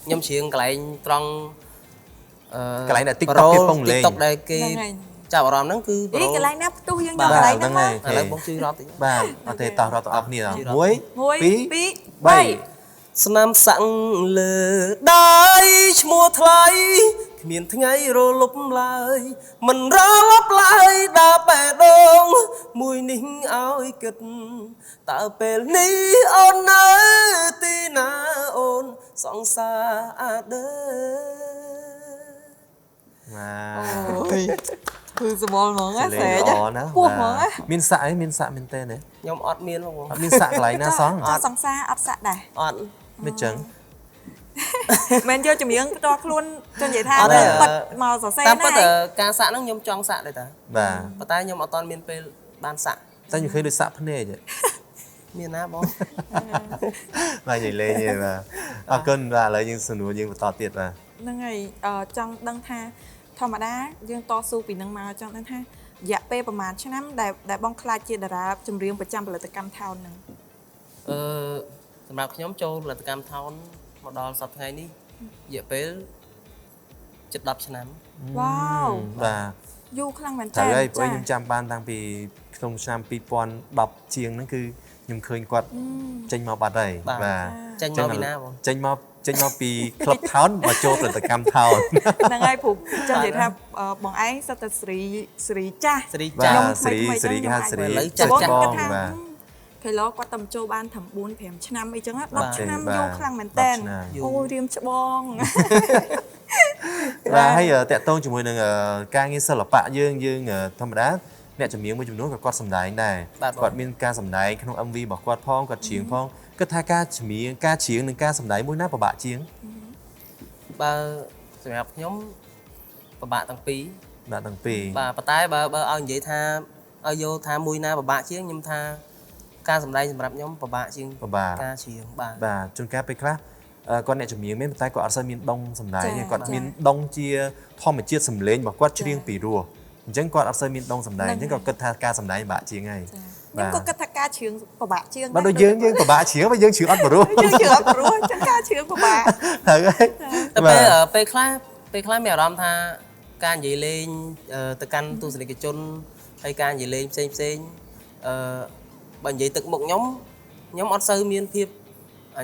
ខ្ញុំច្រៀងកន្លែងត្រង់កន្លែងដែល TikTok គេពងលេង TikTok ដែលគេចាប់អារម្មណ៍ហ្នឹងគឺកន្លែងណាផ្ទុះយើងយកកន្លែងហ្នឹងឥឡូវបងជួយរាប់តិចបាទអត់ទេតោះរាប់ទាំងអស់គ្នា1 2 3ស្នាមសាក់លើដៃឈ្មោះថ្លៃគ្មានថ្ងៃរលប់ឡើយមិនរលប់ឡើយដើរបេះដូងមួយនេះឲ្យគិតតើពេលនេះអូននៅទីណាអូនសង្សារអើបាទ គឺសមល់ហ្មង សលេង ស្រែ ល្អណា ពោះហ្មង មានសាក់អីមានសាក់មែនទេណា ខ្ញុំអត់មានហ្មង អត់មានសាក់កន្លែងណាសោះ ចង់សង្សារអត់សាក់ដែរ អត់ មិនចឹង មិនយកចម្រៀងផ្ទាល់ខ្លួនចង់និយាយថា អត់ទេ ប៉ិតមកសរសេរ តាមពិត ណា ការសាក់ហ្នឹងខ្ញុំចង់សាក់ដែរតា បាទ ប៉ុន្តែខ្ញុំអត់ទាន់មានពេលបានសាក់ តែខ្ញុំឃើញដូចសាក់ភ្នែក មានណាបង បាទនិយាយលេងទេបាទអរគុណបាទឥឡូវយើងសំណួរយើងបន្តទៀតបាទ ហ្នឹងហើយចង់ដឹងថាធម្មតាយើងតស៊ូពីនឹងមកចង់ដឹងថារយៈពេលប្រហែលឆ្នាំដែលបងខ្លាចជាតារាចម្រៀងប្រចាំផលិតកម្មថោនហ្នឹង សម្រាប់ខ្ញុំចូលផលិតកម្មថោនមកដល់សប្តាហ៍ថ្ងៃនេះរយៈពេលជិត10ឆ្នាំ វ៉ាវ បាទ យូរខ្លាំងមែនតើ ត្រូវហើយព្រោះខ្ញុំចាំបានតាំងពីក្នុងឆ្នាំ2010ជាងហ្នឹងគឺខ្ញុំឃើញគាត់ចេញមកបាត់ហើយ បាទ បាទ ចេញមកពីណាបង ចេញមកពី Club Town មកចូលផលិតកម្ម Town ហ្នឹងហើយព្រោះចង់និយាយថាបងឯងសិតតែសេរីចាស់ សេរី បាទ ចាស់ សេរីគេហៅសេរី ឥឡូវចាស់ បង ចាស់ គាត់ថា បាទ គេឡូគាត់តែចូលបានត្រឹម4 5ឆ្នាំអីចឹង បាទ 10ឆ្នាំ បាទ យូរខ្លាំងមែនតើ 10ឆ្នាំ អូរៀមច្បង បាទហើយតាក់ទងជាមួយនឹងការងារសិល្បៈយើងធម្មតាអ្នកចម្រៀងមួយចំនួនក៏គាត់សម្ដែងដែរ បាទបង គាត់មានការសម្ដែងក្នុង MV របស់គាត់ផងគាត់ច្រៀងផងគាត់ថាការចម្រៀងការច្រៀងនិងការសម្ដែងមួយណាពិបាកជាង បើសម្រាប់ខ្ញុំពិបាកទាំងពីរ បាទទាំងពីរ បាទប៉ុន្តែបើឲ្យនិយាយថាឲ្យយកថាមួយណាពិបាកជាងខ្ញុំថាការសម្ដែងសម្រាប់ខ្ញុំពិបាកជាង ពិបាក ការច្រៀងបាទ បាទជួនកាលពេលខ្លះគាត់អ្នកចម្រៀងមែនប៉ុន្តែគាត់អត់សូវមានដុងសម្ដែង ចា៎ ទេគាត់ ចា៎ មានដុងជាធម្មជាតិសម្លេងរបស់គាត់ច្រៀងពីរោះអញ្ចឹងគាត់អត់សូវមានដុងសម្ដែងអញ្ចឹងគាត់គិតថាការសម្ដែងពិបាកជាងហើយ ខ្ញុំក៏គិតថាការច្រៀងពិបាកជាង បាទដូចយើងពិបាកច្រៀងបើយើងច្រៀងអត់ព្រោះ យើងច្រៀងអត់ព្រោះចឹងការច្រៀងពិបាក ហើយ តែ បាទ ពេលខ្លះមានអារម្មណ៍ថាការនិយាយលេងទៅកាន់ទស្សនិកជនហើយការនិយាយលេងផ្សេងបើនិយាយទឹកមុខខ្ញុំអត់សូវមានភាព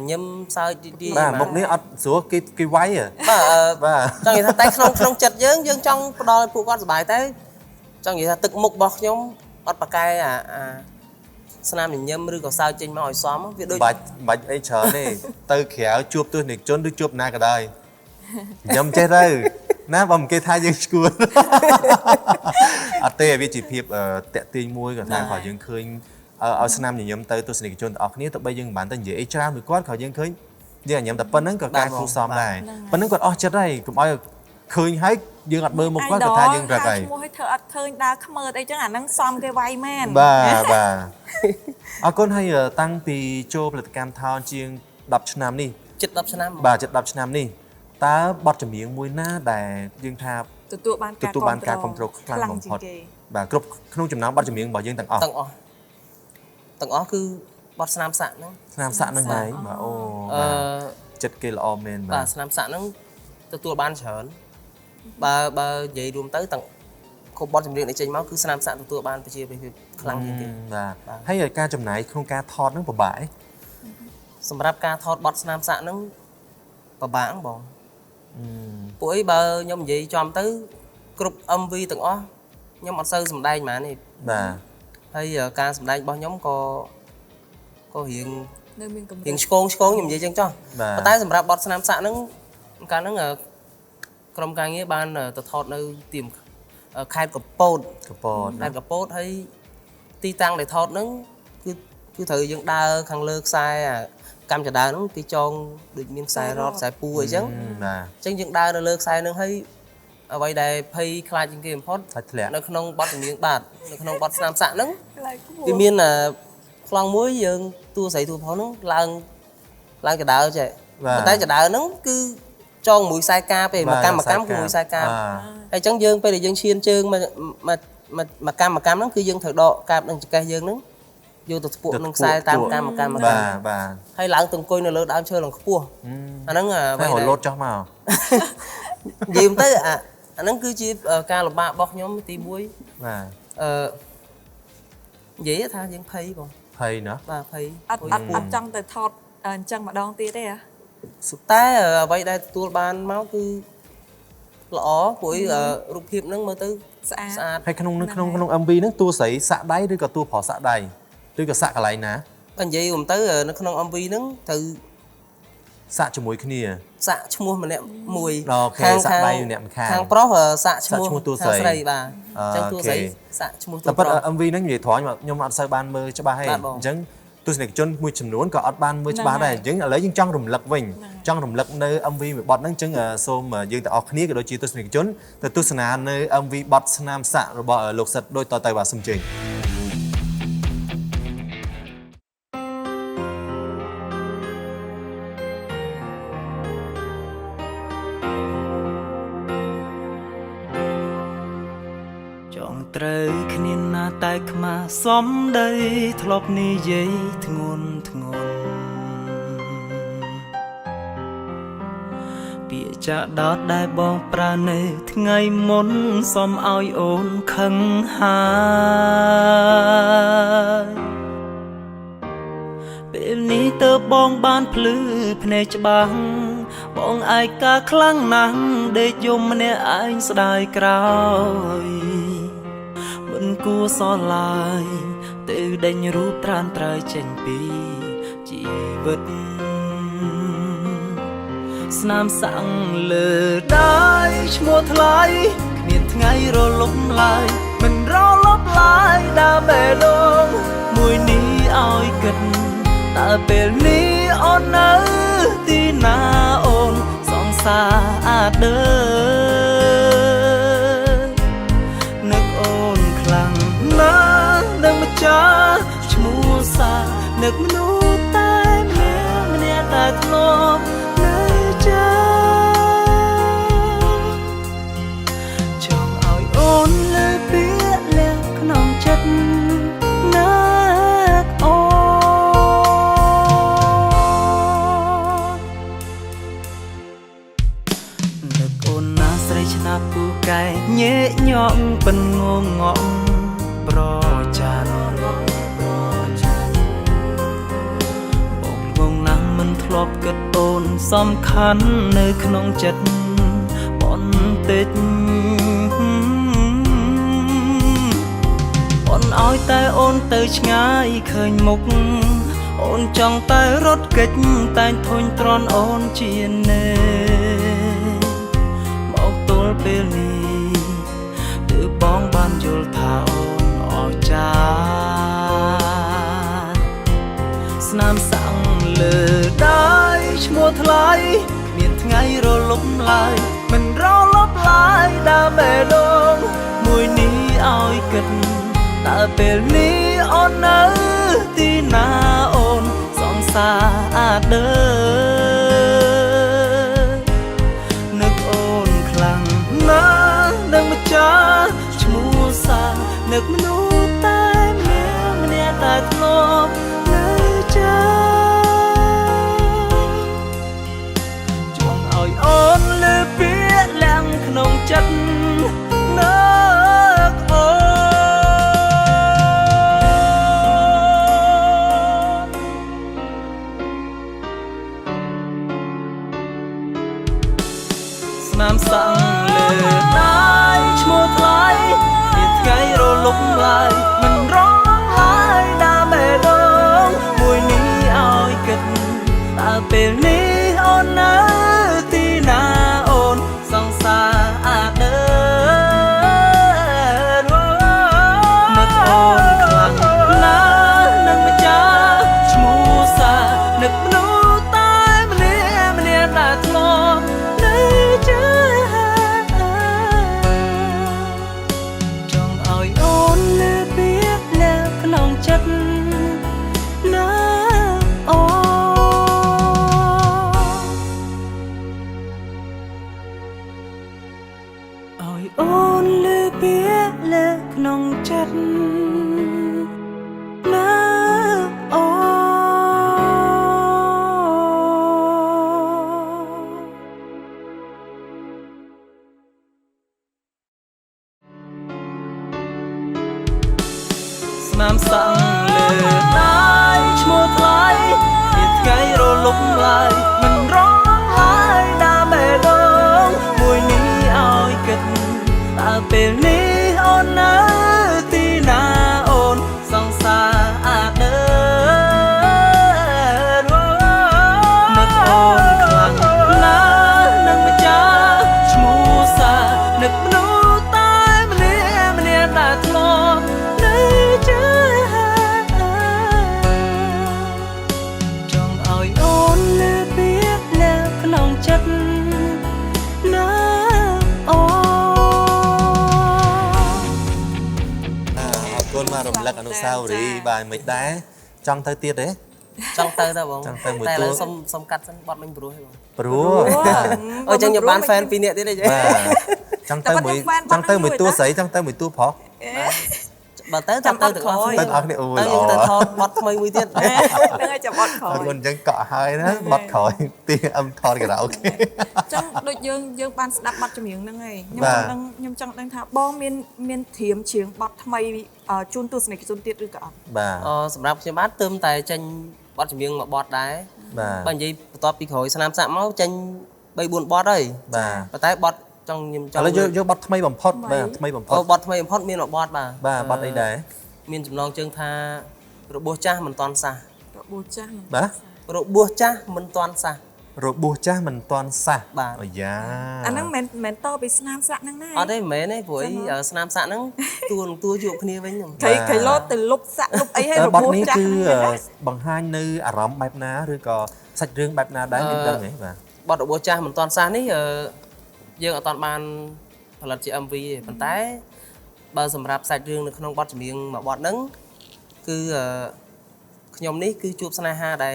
ញឹមសើចទី បាទមុខនេះអត់ស្រួលគេវាយហ៎ បាទ បាទ ចង់និយាយថាតែក្នុងចិត្តយើងចង់ផ្ដល់ឲ្យពួកគាត់សុបាយតែចង់និយាយថាទឹកមុខរបស់ខ្ញុំអត់ប្រកែអាស្នាមញញឹមឬក៏សើចចេញមកឲ្យសមវាដូច បាច់អីច្រើនទេទៅក្រៅជួបទស្សនិកជនឬជួបណាក៏ដោយញ៉ាំចេះទៅណាបើមិនគេថាយើងឈួតអត់ទេវាជាភាពតាក់ទាញមួយក៏ថាគាត់យើងឃើញឲ្យស្នាមញញឹមទៅទស្សនិកជនទាំងអស់គ្នាទៅបីយើងមិនបានទៅនិយាយអីច្រើនមួយគាត់ក៏យើងឃើញយើងញ៉ាំតែប៉ុណ្្នឹងក៏ការគូសមដែរប៉ុណ្្នឹងគាត់អស់ចិត្តហើយកុំឲ្យឃើញហើយយើងអត់មើលមុខគាត់ក៏ថាយើងរឹកហើយ ឈ្មោះឲ្យធ្វើអត់ឃើញដើរខ្មើតអីចឹងអាហ្នឹងសមគេវាយមែន បាទបាទអរគុណហើយតាំងពីចូលផលិតកម្មថោនជាង10ឆ្នាំនេះ ជិត10ឆ្នាំ បាទជិត10ឆ្នាំនេះតើបទចម្រៀងមួយណាដែលយើងថា ទទួលបានការគ្រប់គ្រង ខ្លាំងបំផុត ជាងគេ បាទគ្រប់ក្នុងចំណោមបទចម្រៀងរបស់យើងទាំងអស់ ទាំងអស់គឺបទស្នាមសាក់ហ្នឹង ស្នាមសាក់ហ្នឹងហើយបាទអូ អឺ ចិត្តគេល្អមែន បា បាទ ទស្នាមសាក់ហ្នឹងទទួលបានច្រើនបើនិយាយរួមទៅទាំងគ្រប់បទចម្រៀងដែលចេញមកគឺស្នាមសាក់ទទួលបានប្រជាប្រិយភាពខ្លាំងជាងគេ បាទហើយការចំណាយក្នុងការថតហ្នឹងពិបាកឯង សម្រាប់ការថតបទស្នាមសាក់ហ្នឹងពិបាកហ្នឹងបងពួកអីបើខ្ញុំនិយាយចំទៅគ្រប់ MV ទាំងអស់ខ្ញុំអត់សូវសម្ដែងហ្មងទេ បាទ ហើយការសម្ដែងរបស់ខ្ញុំក៏រៀង នៅមានកម្រិ រៀង ត ឆ្កងខ្ញុំនិយាយចឹងចុះ បាទ ប៉ុន្តែសម្រាប់បទស្នាមសាក់ហ្នឹងកាលហ្នឹងក្រុមការងារបានទៅថតនៅទីខេត្តកំពត កពត ខេត្តកំពតហើយទីតាំងដែលថតហ្នឹងគឺត្រូវយើងដើរខាងលើខ្សែកម្មចដាហ្នឹងគេចងដូចមានខ្សែរ៉តខ្សែពូអីចឹង បាទ អញ្ចឹងយើងដើរនៅលើខ្សែហ្នឹងហើយអ្វីដែលភ័យខ្លាចជាងគេបំផុត ហើយធ្លាក់ នៅក្នុងបទចម្រៀងបាទនៅក្នុងបទស្នាមសាក់ហ្នឹង ខ្លាចខ្ពស់ វាមានខ្លងមួយយើងតួស្រីតួប្រុសហ្នឹងឡើងចដើចេះ បាទ ប៉ុន្តែចដើហ្នឹងគឺចងមួយខ្សែការពេលមួយកម្មគឺមួយខ្សែការហើយអញ្ចឹងយើងពេលដែលយើងឈានជើងមកកម្មហ្នឹងគឺយើងត្រូវដកកាបនឹងចង្កេះយើងហ្នឹងយកទៅស្ពួកនឹងខ្សែតាមកម្ម បាទបាទ ហើយឡើងទៅអង្គុយនៅលើដើមឈើឡើងខ្ពស់អាហ្នឹង ហើយរលោតចុះមក និយាយទៅអាហ្នឹងគឺជាការលំបាករបស់ខ្ញុំទី1 បាទ និយាយថាយើងភ័យបង ភ័យណាស់ បាទភ័យ អត់ចង់ទៅថតអញ្ចឹងម្ដងទៀតទេហ៎ តែអ្វីដែលទទួលបានមកគឺល្អព្រោះរូបភាពហ្នឹងមើលទៅ ស្អាត ស្អាត ហើយក្នុង MV ហ្នឹងតួស្រីសាក់ដៃឬក៏តួប្រុសសាក់ដៃឬក៏សាក់កន្លែងណា បើនិយាយទៅនៅក្នុង MV ហ្នឹងត្រូវ sạ cho mối kia sạ cho mua mà nè mùi sạ bay nè hàng pro sạ cho mua tua hàng sấy bà trong tua giấy sạ cho mua tua pro âm vi nó như thoại mà nhưng mà sao ban mơ cho ba hay chẳng tôi sẽ chôn mùi chấm nón có ban mơ cho ba này chứng lấy những trong rùng lật vinh trong rùng lật nơi âm vi bọt nó chứng xôm mà dương tại ở kia đôi chi tôi sẽ chôn từ tôi sẽ nơi âm vi bọt nam sạ rồi bỏ lục sạch đôi tờ tay và xung trình trời khnia na tai khma xóm đây thọp ni dây thngôn bịa cha đót đai bong pra nê ngày môn xóm oi ôn khăng hai bên ní tơ bong ban plư pne chbang bong ai ca khlang nang để yom nè anh sdai kroi mình cua so lại từ đành rút tràn trai chành pi chỉ vật nam sang lờ đai mua thay miền ngày rồi lúc lại mình rau lấp lại đã bể đông mùi ní oi cần ta bể ní on ớ tí na ôn song xa đời nước ôn khlang na đừng cha mua xa nước nu tay mẹ ta thlo nơi cha trong ỏi ôn lời biết lẽ nòng chất nước ôn nước ôn na srei chna pu kai nhẹ nhõm bên ngô ngọng pro chan bông nắng mình thọp kết ôn xóm khăn nơi khung chất bọn tết bọn oi tay ôn tới ngay khơi mục ôn trong tay rốt kịch tay thôi tròn ôn chiên nề mọc tôl bê ly từ bóng ban dul thao ở cha nam sang lờ đai mua thay miền ngày rồi lúc lại mình rau lấp lại đã bể đông mùi ní oi cần ta bể ní on ớ tí na ôn song xa đời nước ôn khlang na đừng cha mua xa nước nu tay mẹ ta thlo nơi cha chuông ỏi ôn lê biết lặng nồng chất nước ôn nam sang lê đai mua thay miền ngày rồi lúc lại mình rót lại đã bể đông mùi ní oi kịch ta bể ní ôn ớ tí na ôn song xa đời nước ôn khlang na nâng mà cha mua xa nước nu tay mẹ đã thlo nơi cha trong ỏi ôn lê biết lẽ nòng chất nước ôn ỏi ôn lê biết lẽ nòng chất nước ôn nam sang lê đai mua thay miền ngày rồi lúc lại mình rót lại đã bể đông mùi ní oi kịch ta bể ní on ớ tí na ôn song xa đời nước ôn con mà rầm lắc ở nụ sao rồi bài mấy đá trong thời tiết đấy ចង់ទៅទៅបង ចង់ទៅមួយ តែឥ តួ ឡូវសុំកាត់សិនបត់មិញព្រោះហ៎បង Bro អញ្ចឹងខ្ញុំបាន fan 2នាក់ទៀតទេចេះ chẳng tới mười tua sấy chẳng tới mười tua phó បើទៅចាំទៅទាំងអស់គ្នា ទៅអស់គ្នាអូយ ទៅយើងទៅថតបត់ថ្មីមួយទៀត ហ្នឹងហើយចាំអត់ក្រោយ con chẳng cọ hai đó bắt khỏi tia âm thon cái nào ok ចឹងដូចយើងបានស្ដាប់បទចម្រៀងហ្នឹងហើយខ្ញុំចង់ដឹងថាបងមានធៀមច្រៀងបទថ្មីជូនទស្សនិកជនទៀតឬក៏អត់ bà សម្រាប់ខ្ញុំបាទទើបតែចេញបទចម្រៀងមួយបទដែរ bà បើនិយាយបន្ទាប់ពីក្រោយស្នាមសាក់មកចេញ 3 4 បទហើយ bà ប៉ុន្តែបទចង់ខ្ញុំចង់ ឥឡូវយកបទថ្មីបំផុតបាទថ្មីបំផុត បទថ្មីបំផុតមានមួយបទបាទ បាទបទអីដែរ មានចំណងជើងថារបួសចាស់មិនតាន់សះ របួសចាស់ បាទ របួសចាស់មិនតាន់សះ របួសចាស់មិនតាន់សះ បាទ អាយ៉ា អាហ្នឹងមិនតពីស្នាមស្រាក់ហ្នឹងណា អត់ទេមិនមែនទេព្រោះអីស្នាមសាក់ហ្នឹងទួជួបគ្នាវិញហ្នឹង គេលោតទៅលុបសាក់លុបអីហើយរប បទ ួស នេះ ចាស់ គឺ ហ្នឹងណា បង្ហាញនៅអារម្មណ៍បែបណាឬក៏សាច់រឿងបែបណាដែរមានដឹងទេបាទ បទរបួសចាស់មិនតាន់សះនេះយើងអត់តាន់បានផលិតជា MV ទេប៉ុន្តែបើសម្រាប់សាច់រឿងនៅក្នុងបទចម្រៀងមួយបទហ្នឹងគឺខ្ញុំនេះគឺជួបស្នេហាដែ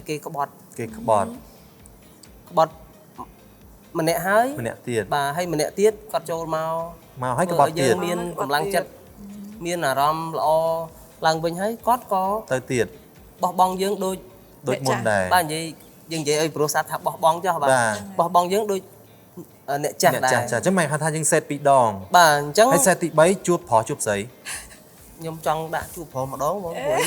លគេក្បត់ គេក្បត់ ម្នាក់ហើយ ម្នាក់ទៀត បាទហើយម្នាក់ទៀតគាត់ចូលមក មកឲ្យក្បត់ យើ ទៀត ងមានកម្លាំងចិត្តមានអារម្មណ៍ល្អឡើងវិញហើយគាត់ក៏ ទៅទៀត បោះបង់យើងដូច ដូចមុនដែរ បាទនិយាយយើងនិយាយឲ្យប្រុសសាថាបោះបង់ចុះបាទ បាទ បោះបង់យើងដូចអ្នកចាស់ អ្នក ដែរ ចាស់ចាស់អញ្ចឹងមិនថាយើងសេតពីរដង បាទអញ្ចឹង ហើយសេតទី3ជួបប្រុសជួបស្រី ខ្ញុំចង់ដាក់ជួបប្រុសម្ដងបងព្រោះ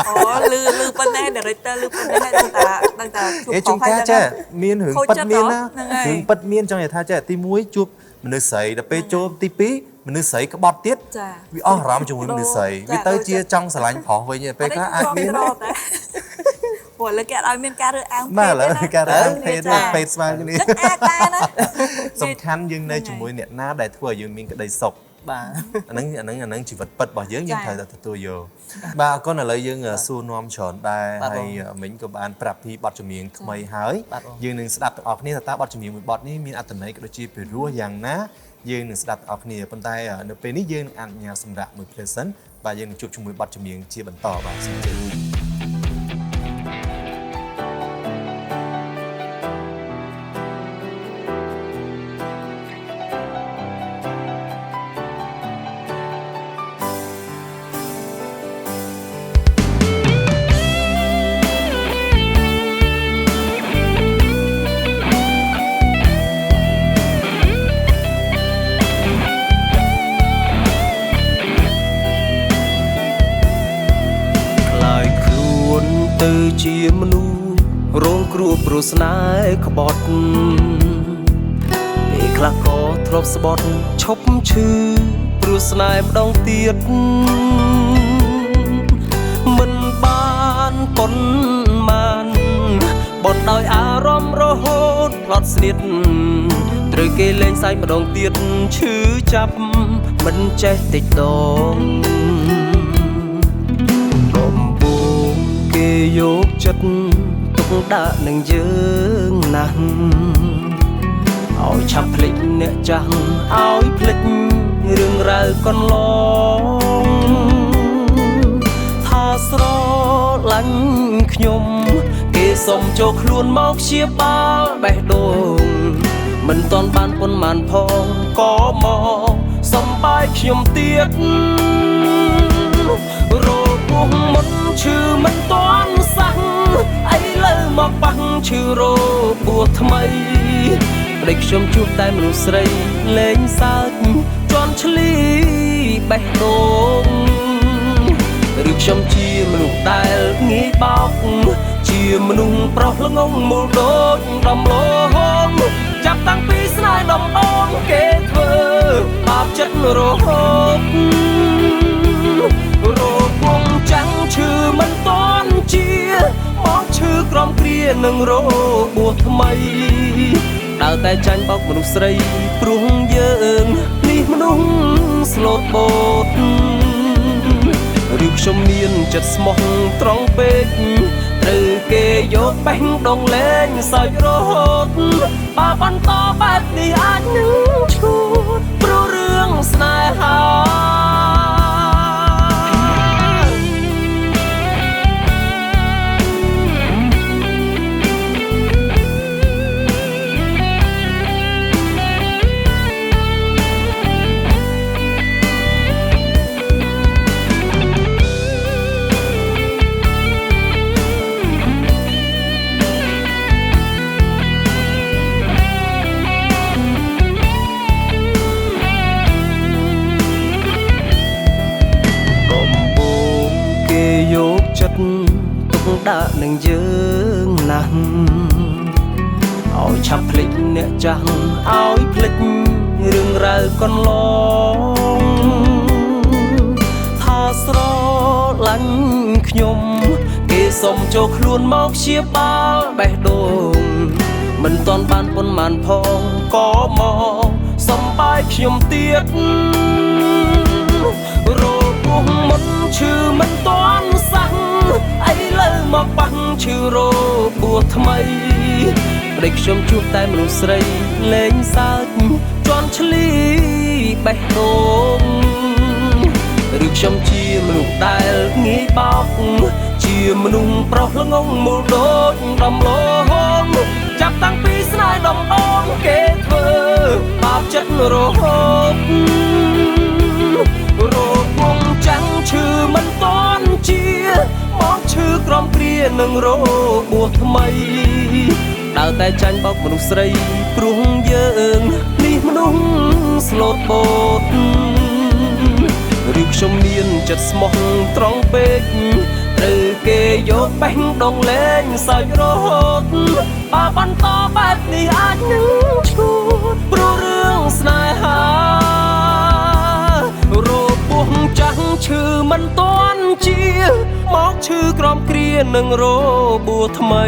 អូលឺប៉ុណ្ណេះ director លឺប៉ុណ្ណេះដឹងតាជួប អេជួនកាលចេះមានរឿងប៉ិតមានណា ហ្នឹងហើយ រឿងប៉ិតមានចង់និយាយថាចេះទី1ជួបមនុស្សស្រីដល់ពេលចូលទី2មនុស្សស្រីក្បត់ទៀត ចា វាអស់អារម្មណ៍ជាមួយមនុស្សស្រីវាទៅជាចង់ស្រឡាញ់ប្រុសវិញឯពេលខ្លះអាចមាន ព្រោះលើគេអត់ឲ្យមានការរើសអើង បាទឥឡូវការរើសភេទណាភេទស្មើគ្នា នឹងអាចដែរណា សំខាន់យើងនៅជាមួយអ្នកណាដែលធ្វើឲ្យយើងមានក្តីសុខ បាទ អាហ្នឹងជីវិតពិតរបស់យើងត្រូវតែទទួលយកបាទអរគុណឥឡូវយើងសួរនាំច្រើនដែរហើយមិញក៏បានប្រាប់ពីបទចម្រៀងថ្មីហើយយើងនឹងស្ដាប់ទាំងអស់គ្នាថាតើបទចម្រៀងមួយបទនេះមានអត្ថន័យក៏ដូចជាពិរោះយ៉ាងណាយើងនឹងស្ដាប់ទាំងអស់គ្នាប៉ុន្តែនៅពេលនេះយើងនឹងអនុញ្ញាតសម្រាប់មួយភ្លេសិនបាទយើងនឹងជួបជាមួយបទចម្រៀងជាបន្តបាទសូមជឿ ខ្លាយខ្លួនទៅជាមនុស្សរងគ្រោះព្រោះស្នេហ៍ក្បត់ពេលខ្លះក៏ធ្លាប់ស្បត់ឈប់ឈឺព្រោះស្នេហ៍ម្ដងទៀតមិនបានប៉ុន្មានបន់ដោយអារម្មណ៍រហូតផ្លត់ស្នៀតត្រូវគេលេងសើចម្ដងទៀតឈឺចាប់មិនចេះតិចដង ដំបូងគេយកចិត្តទុកដាក់នឹងយើងណាស់ឲ្យឆាប់ភ្លេចអ្នកចាស់ឲ្យភ្លេចរឿងរ៉ាវកន្លងថាស្រឡាញ់ខ្ញុំគេសុំចូលខ្លួនមកព្យាបាលបេះដូងមិនទាន់បានប៉ុន្មានផងក៏មកសំបាយខ្ញុំទៀតរពោះមុនឈឺមិនតាន់សះឥឡូវមកប៉ះឈឺរបួសថ្មីព្រៃខ្ញុំជួបតែមនុស្សស្រីលេងសើចជន់ឈ្លីបេះដូងឬខ្ញុំជាមនុស្សដែលងាយបោកជាមនុស្សប្រុសល្ងងមូលដូចដំឡងចាប់តាំងពីស្នេហ៍ដំបូងគេធ្វើបាបចិត្តរហូតរពងចាំងឈឺមិនតាន់ជាមកឈឺក្រំគ្រានឹងរបួសថ្មីដើរតែចាញ់បោកមនុស្សស្រីព្រោះយើងនេះមនុស្សស្លូតបូតឬខ្ញុំមានចិត្តស្មោះត្រង់ពេកត្រូវគេយកបេះដូងលេងសើចរហូតបើបន្តបែបនេះអាចនឹងឈួតព្រោះរឿងស្នេហា ទុកដាក់នឹងយើងណាស់ឲ្យឆាប់ភ្លេចអ្នកចាស់ឲ្យភ្លេចរឿងរ៉ាវកន្លងថាស្រឡាញ់ខ្ញុំគេសុំចូលខ្លួនមកព្យាបាលបេះដូងមិនទាន់បានប៉ុន្មានផងក៏មកសំបាយខ្ញុំទៀតរោគពោះមុនឈឺមិនទាន់សាំងអីលើមកបាំងឈឺរោគពោះថ្មីព្រៃខ្ញុំជួបតែមនុស្សស្រីលេងសើចជន់ឈ្លីបេះដូងឬខ្ញុំជាមនុស្សដែលងាយបោកជាមនុស្សប្រុសល្ងងមូលដូចដំឡូងចាប់តាំងពីស្នេហ៍ដំបូងគេធ្វើបាបចិត្តរហូតរោគវងចាំងឈឺមិនទាន់ជាមកឈឺក្រំគ្រានឹងរោគបួសថ្មីដើរតែចាញ់បោកមនុស្សស្រីព្រោះយើងនេះមនុស្សស្លូតបូតឬខ្ញុំមានចិត្តស្មោះត្រង់ពេកត្រូវគេយកបេះដូងលេងសើចរហូតបើបន្តបែបនេះអាចនឹងឈួតព្រោះរឿងស្នេហារោគពោះចាស់ឈឺមិនទាន់ជាមកឈឺក្រំគ្រានឹងរោគបួសថ្មី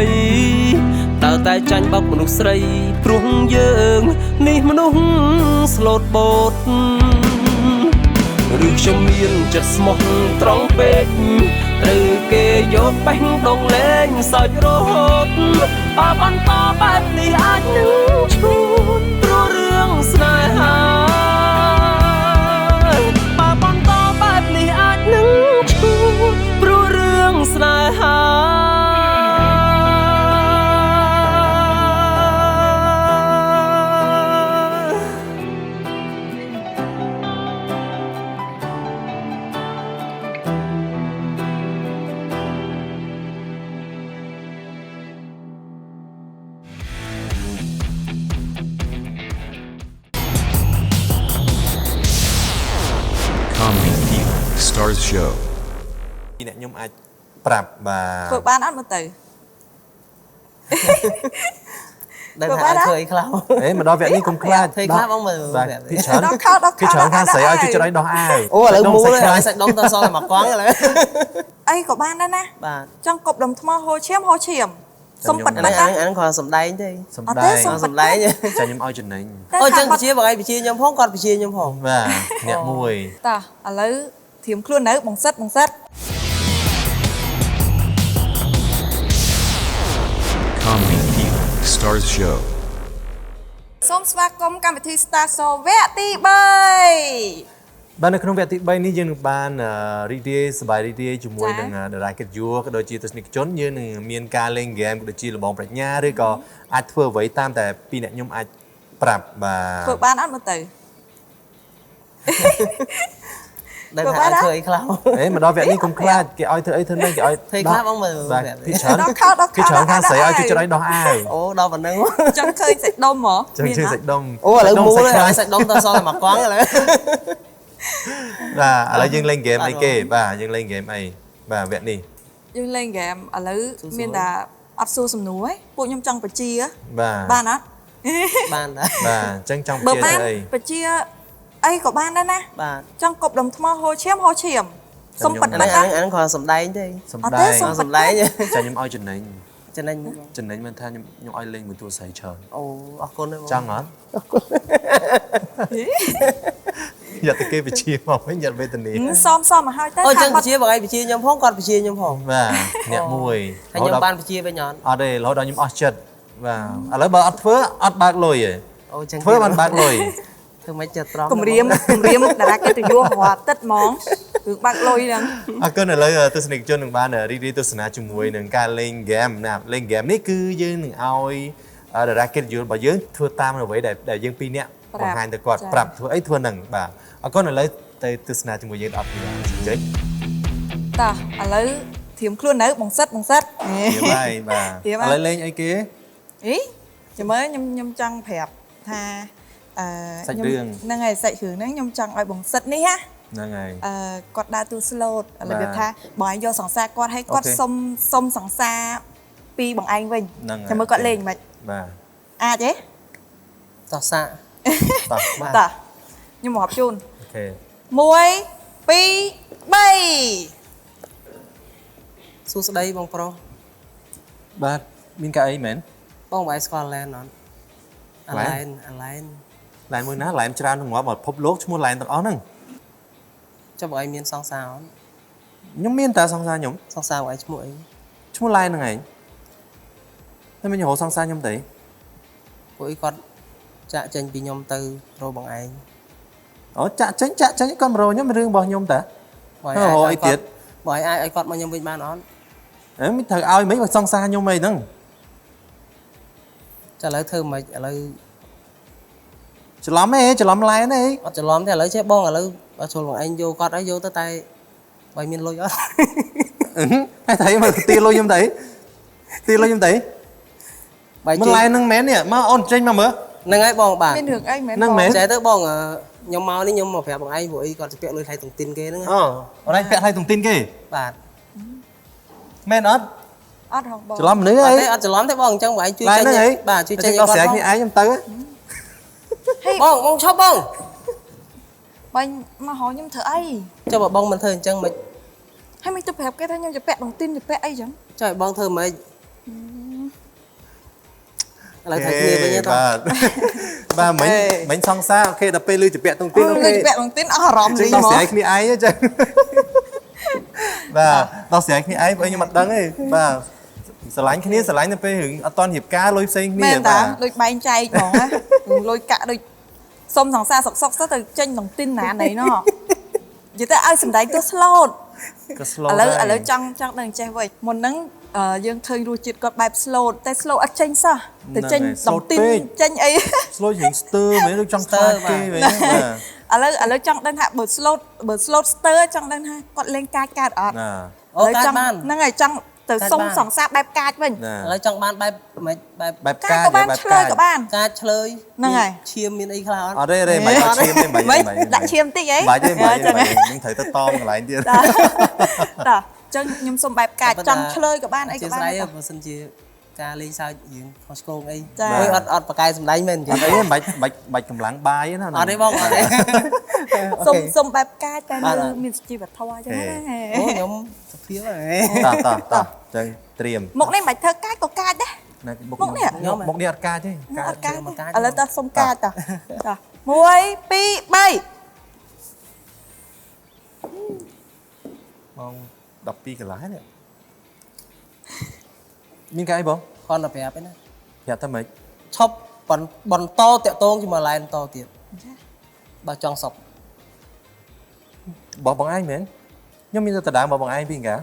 ដើរតែចាញ់បោកមនុស្សស្រីព្រោះយើងនេះមនុស្សស្លូតបូតឬខ្ញុំមានចិត្តស្មោះត្រង់ពេកត្រូវគេយកបេះដូងលេងសើចរហូតបើបន្តបែបនេះអាចនឹងឈួតព្រោះរឿងស្នេហាបើបន្តបែបនេះអាចនឹងឈួតព្រោះរឿងស្នេហា Comedy Peak Stars Show អ្នកខ្ញុំអាចប្រាប់បាទ ធ្វើបានអត់មើលទៅ ដឹងថាអាចធ្វើអីខ្លះ អេមកដល់វគ្គនេះកុំខ្លាច ធ្វើខ្លះបងមើល បាទពីច្រើនពីច្រើនខាងស្រីឲ្យជួយចុចដោះអាវ អូឥឡូវមូលហើយសាច់ដុំតសល់តែមកកងឥឡូវ អីក៏បានដែរណា បាទ ចង់កប់ដុំថ្មហូរឈាមសុំប៉ិត អា ប៉ិត ហ្នឹងគ្រាន់សំដែងទេ សំ អត់ ដែ ទេ ង សុំ សំដែង ចាខ្ញុំឲ្យចំណេញ អូចឹងបជាបងឯងបជាខ្ញុំផងគាត់បជាខ្ញុំផង បាទអ្នកមួយ តោះឥឡូវធៀមខ្លួននៅបងសិត Comedy Peak Stars Show សូមស្វាគមន៍កម្មវិធី Star Show វគ្គទី3 បាទនៅក្នុងវគ្គទី3នេះយើងនឹងបានរីករាយសប្បាយរីករាយជាមួយនឹងតារាកិត្តិយសក៏ដូចជាទស្សនិកជនយើងនឹងមានការលេងហ្គេមក៏ដូចជាលបងប្រាជ្ញាឬក៏អាចធ្វើអ្វីតាមតែពីអ្នកខ្ញុំអាចប្រាប់បាទ ធ្វើបានអត់មើលទៅ ដឹងថាអាចធ្វើអីខ្លះ អេមកដល់វគ្គនេះកុំខ្លាចគេឲ្យធ្វើអីធ្វើហ្នឹងគេឲ្យ ធ្វើខ្លះបងមើល បាទពីច្រើនខាងស្រីឲ្យជួយចុចដោះអាវ អូដល់ប៉ុណ្ណឹង ចង់ឃើញសាច់ដុំហ៎ ចឹងជឿសាច់ដុំ អូឥឡូវមូលហើយសាច់ដុំតសល់តែមកកងឥឡូវ បាទឥឡូវយើងលេងហ្គេមអីគេបាទយើងលេងហ្គេមអីបាទវគ្គនេះ យើងលេងហ្គេមឥឡូវមានតែអត់សួរសំណួរឯងពួកខ្ញុំចង់បជា បាទ បានអត់ បានដែរ បាទអញ្ចឹងចង់ បើ ជា បាន អី បជាអីក៏បានដែរណា បាទ ចង់កប់ដុំថ្មហូរឈាមសុំប៉ិត អា ប៉ិត ហ្នឹងគ្រាន់សំដែងទេ សំ អត់ ដែ ទេ ង សុំ សំដែង ចាខ្ញុំឲ្យចំណេញ ចំណេញ ចំណេញមិនថាខ្ញុំឲ្យលេងមួយតួស្រីច្រើន អូអរគុណបង ចង់អត់យកតែគេវិជាមកវិញយកវេទនា សមមកហើយទៅ អូចឹងបជាបងឯងបជាខ្ញុំផងគាត់បជាខ្ញុំផង បាទអ្នកមួយ ហើយខ្ញុំបានបជាវិញអត់ អត់ទេរហូតដល់ខ្ញុំអស់ចិត្តបាទឥឡូវបើអត់ធ្វើអត់បើកលុយទេ អូចឹង ធ្វើបានបើកលុយ ធ្វើមិនចិត្តត្រង់ គម្រាមតារាកិត្តិយសរាល់ទឹកហ្មងគឺបាក់លុយហ្នឹង អរគុណឥឡូវទស្សនិកជននឹងបានរីករាយទស្សនាជាមួយនឹងការលេងហ្គេមណាលេងហ្គេមនេះគឺយើងនឹងឲ្យតារាកិត្តិយសរបស់យើងធ្វើតាមអ្វីដែលយើងពីរនាក់បង្ហាញទៅគាត់ប្រាប់ធ្វើអីធ្វើហ្នឹងបាទអរគុណឥឡូវទៅទស្សនាជាមួយយើង10នាទីចេញ តោះឥឡូវធៀមខ្លួននៅបងសិត ទៀតហើយបាទ ទៀត ឥ ហើយ ឡូវលេងអីគេ អីចាំមើលខ្ញុំចង់ប្រាប់ថា សាច់រឿង ហ្នឹងហើយសាច់រឿងហ្នឹងខ្ញុំចង់ឲ្យបងសិតនេះណា ហ្នឹងហើយ គាត់ដើរទូ slot ឥឡូវ បាទ វាថាបងឯងយកសង្សារគាត់ឲ្យគាត់ អូខេ សុំសង្សារពីបងឯងវិញ ហ្នឹងហើយ ចាំមើលគាត់លេងមិន បាទ អាចទេ តោះសាក តោះ បាទ តោះខ្ញុំមកជូន អូខេ 1 2 3 សួស្ដីបងប្រុស បាទមានកៅអីមែន បងមិនស្គាល់ឡែនអត់អា ឡែ ឡែ ន នអាឡែន ឡែនមួយណាឡែនច្រើនទាំងងាប់មកពិភពលោកឈ្មោះឡែនទាំងអស់ហ្នឹង ចុះបងឯងមានសង្សារអត់ ខ្ញុំមានតែសង្សារខ្ញុំ សង្សារបងឯងឈ្មោះអី ឈ្មោះឡែនហ្នឹងឯងតែមិនរកសង្សារខ្ញុំទេ ពួកអីគាត់ចាក់ចេញពីខ្ញុំទៅរកបងឯង អូចាក់ចេញគាត់មករកខ្ញុំរឿងរបស់ខ្ញុំតា បង អូអីទៀត បងឯងអាចឲ្យគាត់មកខ្ញុំវិញបានអត់ អេមិនត្រូវឲ្យមិនមកសង្សារខ្ញុំអីហ្នឹង ចាឥឡូវធ្វើមិនឥឡូវ ច្រឡំឡែនអី អត់ច្រឡំទេឥឡូវចេះបងឥឡូវបើចូលបងឯងយកគាត់ឲ្យយកទៅតែបើមានលុយអត់ តែthấy mà tiền lôi nhâm thấy tiền lôi nhâm thấy បាយ มัน ជិះ lại nâng mén nè mà ôn tranh mà mơ ហ្នឹងហើយបងបាទ មានរឿងអីមែន ហ្នឹង បង មែន ចេះទៅបងខ្ញុំមកនេះខ្ញុំមកប្រាប់បងឯងពួកអីគាត់ទៅពាក់លុយថ្លៃតុងទីនគេហ្នឹង ở đây vẽ hay thông tin kì បាទ men ớt អត់ហងបង ច្រឡំមនុស្ស អត់ អី ទេអត់ច្រឡំទេបងអញ្ចឹងបងឯងជួយ ឡែន ចេញ ហ្នឹងអី បាទជួយចេញ ដល់ ឲ្យ ស្រែ គាត់ គ្នាឯងខ្ញុំទៅ បងឈប់បង បាញ់មកហៅខ្ញុំធ្វើអី ចុះបើបងមិនធ្វើអញ្ចឹងមិន ហើយមិនទៅប្រាប់គេថាខ្ញុំจะពាក់ដងទីនจะពាក់អីចឹង ចុះឲ្យបងធ្វើមិនឥឡូវធ្វើគ្នាវិញទេតោះ bà mình xong xa ok đập pê lư chụp vẽ thông tin លុ ok យจะពាក់ដងទីនអស់អារម្មណ៍ chứ នេះ ដល់ ហ្ម ស្រែ ង គ្នាឯងចឹងបាទដល់ស្រែគ្នាឯងបើខ្ញុំអត់ដឹងទេបាទស្រឡាញ់គ្នាស្រឡាញ់ទៅពេលរឿងអត់តន់រៀបការលុយផ្សេងគ្នា មែនតា បាទ ដូចបែងចែកហ្មងណាលុយកាក់ដូចសុំសង្សារសុកទៅចេញដងទីនណាណីណោះនិយាយទៅឲ្យសំដែងទៅ slot ក៏ slow ឥឡូវចង់ដឹងចេះវិញមុនហ្នឹងយើងឃើញរសជាតិគាត់បែប slow តែ slow អត់ចេញសោះទៅចេញដងទីនចេញអី slow រៀងស្ទើមែនដូចចង់ខ្លាចគេវិញបាទ ឥឡូវចង់ដឹងថាបើ slot ស្ទើចង់ដឹងថាគាត់លេងកាចកើតអត់ ណា អូកាចបាន ហ្នឹងហើយចង់ទៅសុំសង្សារបែបកាចវិញ ណា ឥឡូវចង់បានបែបមិនបែប បែប កាចក៏បានឆ្លើយក៏បាន កាចឆ្លើយ ហ្នឹងហើយ ឈាមមានអីខ្លះអត់ អត់ទេមិនបាច់ឈាមទេមិនបាច់ ដាក់ឈាមតិចអី បាច់ទេបាច់ទេ ចឹង នឹងត្រូវទៅតមកន្លែងទៀត តាតាចឹងខ្ញុំសុំបែបកាចចង់ឆ្លើយក៏បានអីក៏បាន បើសិនជាការលេងសើចយើងខុសឆ្គងអី ចា អើយអត់បកកែសម្ដែងមែនអញ្ចឹ អ ង ត់អីទេបាច់កម្លាំងបាយណា អត់ទេបងអត់ទេ សុំបែបកាចតែ បាទ មានជីវធម៌អញ្ចឹងណា អូខ្ញុំសុភាពហើយ តោះចឹងត្រៀម មុខនេះមិនបាច់ធ្វើកាចក៏កាចដែរ មុខនេះ មុខនេះអត់កាចទេ អត់កាចទេឥឡូវតោះសុំកាចតោះតោះ1 2 3 បង12កន្លះនេះមានកាយបង គាត់ទៅប្រាប់ឯណា ប្រាប់ថាម៉េច ឈប់បន្តតាក់តងជាមួយឡែនតទៀតបើចង់សុក បងឯងមែនខ្ញុំមានទៅដើមបងឯងពីកា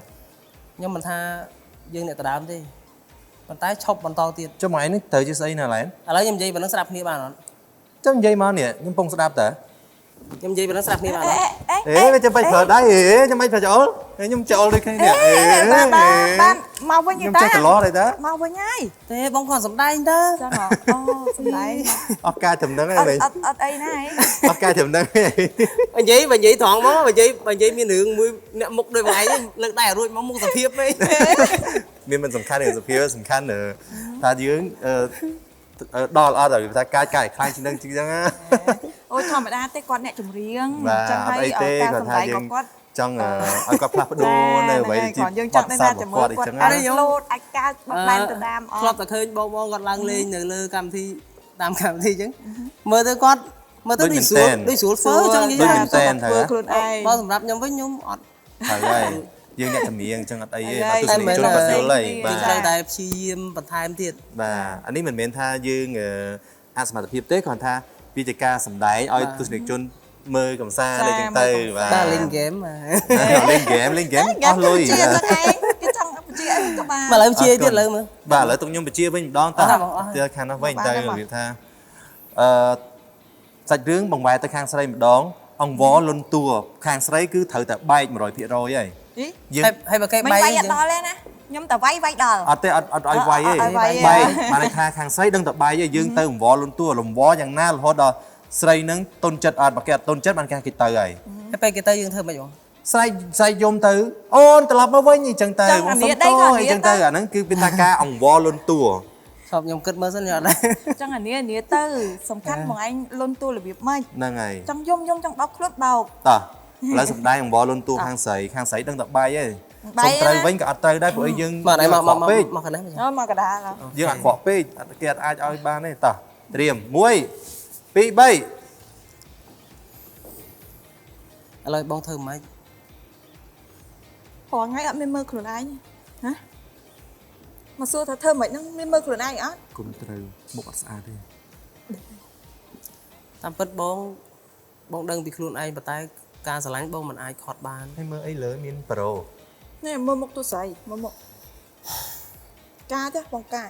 ខ្ញុំមិនថាយើងអ្នកដដើមទេប៉ុន្តែឈប់បន្តទៀត ចុះបងឯងនេះត្រូវជាស្អីណាឡែន ឥឡូវខ្ញុំនិយាយប៉ុណ្ណឹងស្ដាប់គ្នាបានអត់ ចុះនិយាយមកនេះខ្ញុំពងស្ដាប់តើ ខ្ញុំនិយាយប៉ុណ្ណឹងស្ដាប់គ្នាបានអត់ អេវាចាំបាច់ប្រើដៃចាំបាច់ប្រើចោលខ្ញុំចោលដូចគ្នានេះ បានមកវិញ ខ្ញុំ តា ចេះកន្លោះទេតា មកវិញហើយ ទេបងគាត់សំដែងទៅ ចឹងហ៎អូសំដែង អត់ការត្រឹមហ្នឹង អ ឯង ត់អត់អីណាហី អត់ការត្រឹមហ្នឹងឯង និយាយបើនិយាយត្រង់មកបើនិយាយមានរឿងមួយអ្នកមុខដូចបងឯងលើកដៃរួចមកមុខសុភាពវិញ មានមិនសំខាន់ទេសុភាសំខាន់ថាយើងដល់អត់ហើយថាកាយខ្លាញ់ជាងនឹងជាងហ្នឹងណា អូធម្មតាទេគាត់អ្នកចម្រៀង បាទ ចឹង អត់ ហើយ អីទេ ការ គាត់ សម្ ថា ដែង យើង របស់គាត់ ចង់ឲ្យគាត់ផ្លាស់ប្ដូរនៅអ្វីជា គាត់យើងចង់ដឹងថាចាំមើលគាត់អាចលោតអាចកើតបោះបែនទៅតាមអ ធ្លាប់តែឃើញបងគាត់ឡើងលេងនៅលើកម្មវិធីតាមកម្មវិធីអញ្ចឹងមើលទៅគាត់មើលទៅដូចស្រួលធ្វើចឹងនិយាយ ធ្វើខ្លួនឯង បើសម្រាប់ខ្ញុំវិញខ្ញុំអត់ ហើយយើងអ្នកចម្រៀងអញ្ចឹងអត់អីទេ ហើយ បើទស្សនិកជនគាត់យល់ហើយបា យើង ទ ត្រូវតែព្យាយាមបន្ថែមទៀត បាទអានេះមិនមែនថាយើងអសមត្ថភាពទេគ្រាន់ថាវាជាការសម្ដែងឲ្យទស្សនិកជនមើលកំសាន្តអីចឹងទៅបាទ តែលេងហ្គេម លេងហ្គេមអស់លុយ ជាហ្នឹងឯងគេចង់បញ្ជាអីក៏បាន មកឥឡូវព្យាទៀតឥឡូវមើល បាទឥឡូវទុកខ្ញុំបញ្ជាវិញម្ដងតើ អត់បងអស់ ទៅខាងនោះវិញ បាទ ទៅ បាទ របៀបថាសាច់រឿងបង្វែរទៅខាងស្រីម្ដងអង្វរលុនតួខាងស្រីគឺត្រូវតែបែក 100% ហើយយើង ហើយបើគេ មិន បែក វាយអត់ដល់ទេណាខ្ញុំតែវាយដល់ អត់ទេអត់ឲ្យវាយទេ អត់ឲ្យវាយទេ បែកបានន័យថាខាងស្រីដឹងតែបែកទេយើងទៅអង្វរលុនតួលង្វរយ៉ាងណារហូតដល់ស្រីនឹងទុនចិត្តអត់បើគេអត់ទុនចិត្តបានគេទៅហើយ ហ តែពេលគេទៅយើងធ្វើមិនបង ស្រែកយំទៅអូនត្រឡប់មកវិញអញ្ចឹងទៅ ចឹងអានេះដីក៏អានេះ អញ្ចឹងទៅអាហ្នឹងគឺវាថាការអង្វរលន់តួ សពខ្ញុំគិតមើលសិនយកដែរ ចឹងអានេះទៅសំខាន់បងឯងលុនតួរបៀបម៉េច ហ្នឹងហើយ ចឹងយំចង់បោកខ្លួនបោក តោះឥឡូវសំដែងអង្វរលន់តួខាងស្រីដឹងតែបាយឯង បាយ សុំត្រូវ ណា វិញក៏អត់ត្រូវដែរព្រោះអីយើង មកឯងមក ពេក មកកណ្ដាល អូមកកដាល យើងអាក្រក់ពេកគេអត់អាចឲ្យបានទេតោះត្រៀម1 2 3 ឥឡូវបងធ្វើមិន ព្រោះថ្ងៃអត់មានមើលខ្លួនឯងហ៎មកសួរថាធ្វើមិនហ្នឹងមានមើលខ្លួនឯងអត់ គុំត្រូវមុខអត់ស្អាតទេ តាមពិតបងដឹងពីខ្លួនឯងប៉ុន្តែការស្រឡាញ់បងមិនអាចខត់បាន ហើយមើលអីលើមានប្រូ នេះមើលមុខទូស្រីមើលមុខការទេបងការ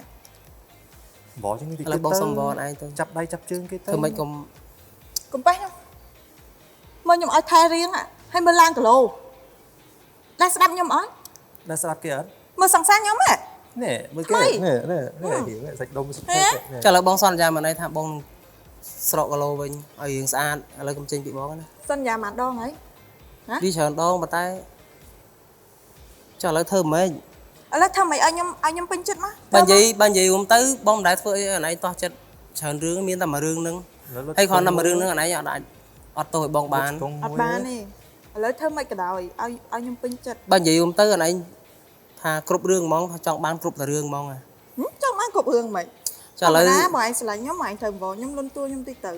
បងចឹងនេះតិច ឥឡូវបងសុំបងឯងទៅ ចាប់ដៃចាប់ជើងគេទៅ ធ្វើមិនកុំ កំប៉ះខ្ញុំមើលខ្ញុំឲ្យថែរៀងហើយមើលឡើងគីឡូដែរស្ដាប់ខ្ញុំអត់ ដល់ស្ដាប់គេអត់ មើលសង្សារខ្ញុំហ៎ នេះមើលគេ ថ្មី នេះសាច់ដុំសុទ្ធ ហ៎ ចាឥឡូវបងសន្យាមិនអីថាបងស្រកគីឡូវិញឲ្យរៀងស្អាតឥឡូវកុំចេញពីបងណា សន្យាមួយដងហើយ វាច្រើនដងប៉ុន្តែចាឥឡូវធ្វើមិន ឥឡូវធ្វើម៉េចឲ្យខ្ញុំពេញចិត្តមក បើនិយាយរួមទៅបងមិនដែលធ្វើអីអាណៃតោះចិត្តច្រើនរឿងមានតែមួយរឿងហ្នឹងហើយគ្រាន់តែមួយរឿងហ្នឹងអាណៃអត់អាចអត់ទោសឲ្យបងបាន អត់បានទេឥឡូវធ្វើម៉េចក៏ដោយឲ្យខ្ញុំពេញចិត្ត បើនិយាយរួមទៅអាណៃថាគ្រប់រឿងហ្មងថាចង់បានគ្រប់តែរឿងហ្មងហ៎ ចង់បានគ្រប់រឿងហ្មង ចាឥឡូវ ណាបងឯងស្រឡាញ់ខ្ញុំបងឯងត្រូវបងខ្ញុំលន់តួខ្ញុំតិចទៅ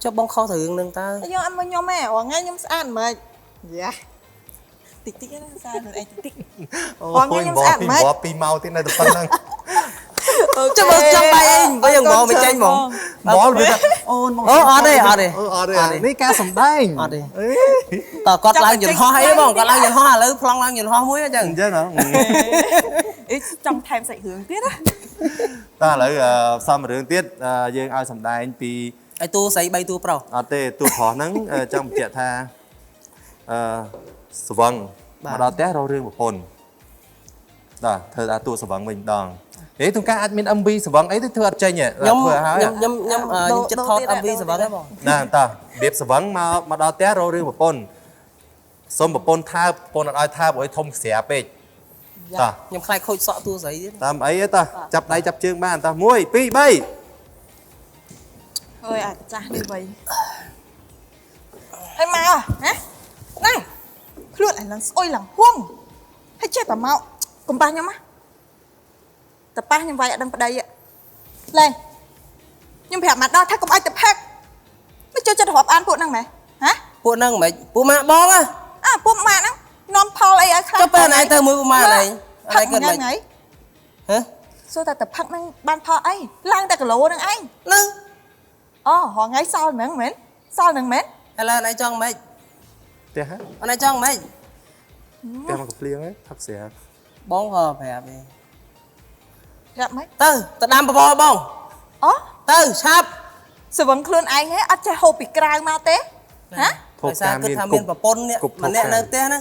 ចុះបងខុសទៅរឿងហ្នឹងតើ ខ្ញុំអត់មើលខ្ញុំទេរាល់ថ្ងៃខ្ញុំស្អាតមិនយ៉ាតិចណាស្អាតអីតិច អូយបងពី2ម៉ោងទៀតនៅតែប៉ុណ្្នឹង ចុះបងចង់បាយអីបើយើងបងមិនចេញហ្មង បងវាថាអូនមក អូអត់ទេ នេះការសំដែង អត់ទេតើគាត់ឡើងយន្តហោះអីបងគាត់ឡើងយន្តហោះឥឡូវប្លង់ឡើងយន្តហោះមួយអញ្ចឹង អញ្ចឹងហ៎ អីចង់ថែមសាច់រឿងទៀតណា តើឥឡូវផ្សំរឿងទៀតយើងឲ្យសំដែងពី ឲ្យតួស្រី3តួប្រុស អត់ទេតួប្រុសហ្នឹងចង់បញ្ជាក់ថាស្វឹងមកដល់ផ្ទះរករឿងប្រពន្ធតើធ្វើអាតួស្វឹងវិញម្ដងហេទង្ការអាចមាន MV ស្វឹងអីទៅធ្វើអត់ចេញទេ ខ្ញុំ ធ្វើឲ្យ ខ្ញុំចិត្តថត MV សវឹងហ្នឹងបង ណាតើរបៀបស្វឹងមកដល់ផ្ទះរករឿងប្រពន្ធសុំប្រពន្ធថើបប្រពន្ធអត់ឲ្យថើបឲ្យធំស្រាពេកតើ ខ្ញុំខ្លាចខូចសក់តួស្រីទៀត តាមអីទេតើចាប់ដៃចាប់ជើងបានតើ1 2 3 អើយអាចចាស់នេះវៃហើយមកណាហ្នឹងខ្លួនឯងឡើងស្អុយឡើងហួងហើយចេះតែមកកុំប៉ះខ្ញុំណាតែប៉ះខ្ញុំវាយអត់ដឹងប្តីឡែងខ្ញុំប្រាប់មកដល់ថាកុំឲ្យទៅផឹកមិនចូលចិត្តរាប់អានពួកហ្នឹងម៉េចហ៎ ពួកហ្នឹងមិនពួកម៉ាក់បងហ៎ អើពួកម៉ាក់ហ្នឹងនាំផលអីឲ្យខ្លាំង ចុះពេលណៃទៅមួយពួកម៉ាក់ណៃអីគិតមិន ហ៎ ហ៎ សួរតែទៅផឹកហ្នឹងបានផលអីឡើងតែគីឡូហ្នឹងឯង ហ្នឹង អូរហងៃសល់ហ្នឹងមែនសល់ហ្នឹងមែន ឥឡូវណៃចង់មិន ផ្ទះហ៎ អណៃចង់មិន ផ្ទះមកកំភ្លៀងហ៎ផឹកស្រា បងក៏ប្រាប់ទេ ប្រាប់ម៉េច ទៅដាំបបរបង អូ ទៅឆាប់ ស្វឹងខ្លួនឯងហ៎អត់ចេះហូបពីក្រៅមកទេហ៎ ដោយសារគិតថាមានប្រពន្ធនេះម្នាក់នៅផ្ទះណា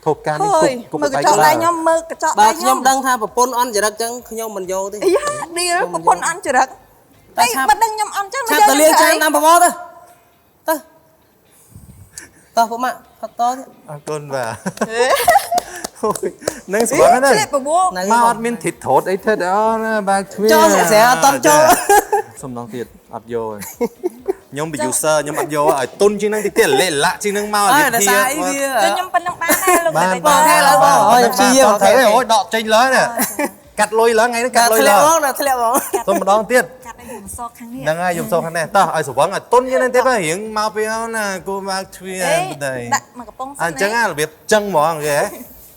ធប់ការនេះ អើយ គប់ មើលកញ្ចក់ដៃខ្ញុំមើលកញ្ចក់ បើ ដៃ ខ្ញុំដឹងថាប្រពន្ធអន់ចរិតចឹងខ្ញុំមិនយកទេ អាយ៉ាឌីលប្រពន្ធអន់ចរិត តែ តែ ឆាប់ មិនដឹងខ្ញុំអន់ចឹង ឆាប់ទៅលាងចានដាំបបរទៅតោះពួកម៉ាក់ផឹកតទៀត អរគុណបាទអូយនឹងស្វឹងហ្នឹង ឆ្លៀតប្រវោ មកអត់មានធិតថតអីធិតអូណាបើទ្វា ចូលស្រាអត់តន់ចូល សុំដងទៀតអត់យកទេខ្ញុំ producer ខ្ញុំអត់យកឲ្យទុនជាងហ្នឹងតិចទៀតលេលាក់ជាងហ្នឹងមក អើដោយសារអីវា ខ្ញុំប៉ុណ្ណឹងបានដែរលោក បាន បងថែឡើយបងអើយព្យាយាម ថែអូយដកចេញលើនេះកាត់លុយលើថ្ងៃនេះកាត់លុយ ធ្ លើ លាក់បងធ្លាក់បង សុំម្ដងទៀត កាត់ឲ្យខ្ញុំសក់ខាងនេះ ហ្នឹងហើយខ្ញុំសោកខាងនេះតោះឲ្យស្វឹងឲ្យទុនជាងហ្នឹងទៀតរៀងមកពីណាគូមកទ្វា អេ បន្តិច ដាក់មកកំប៉ុងសិន អញ្ចឹងរបៀបចឹងហ្មងគេ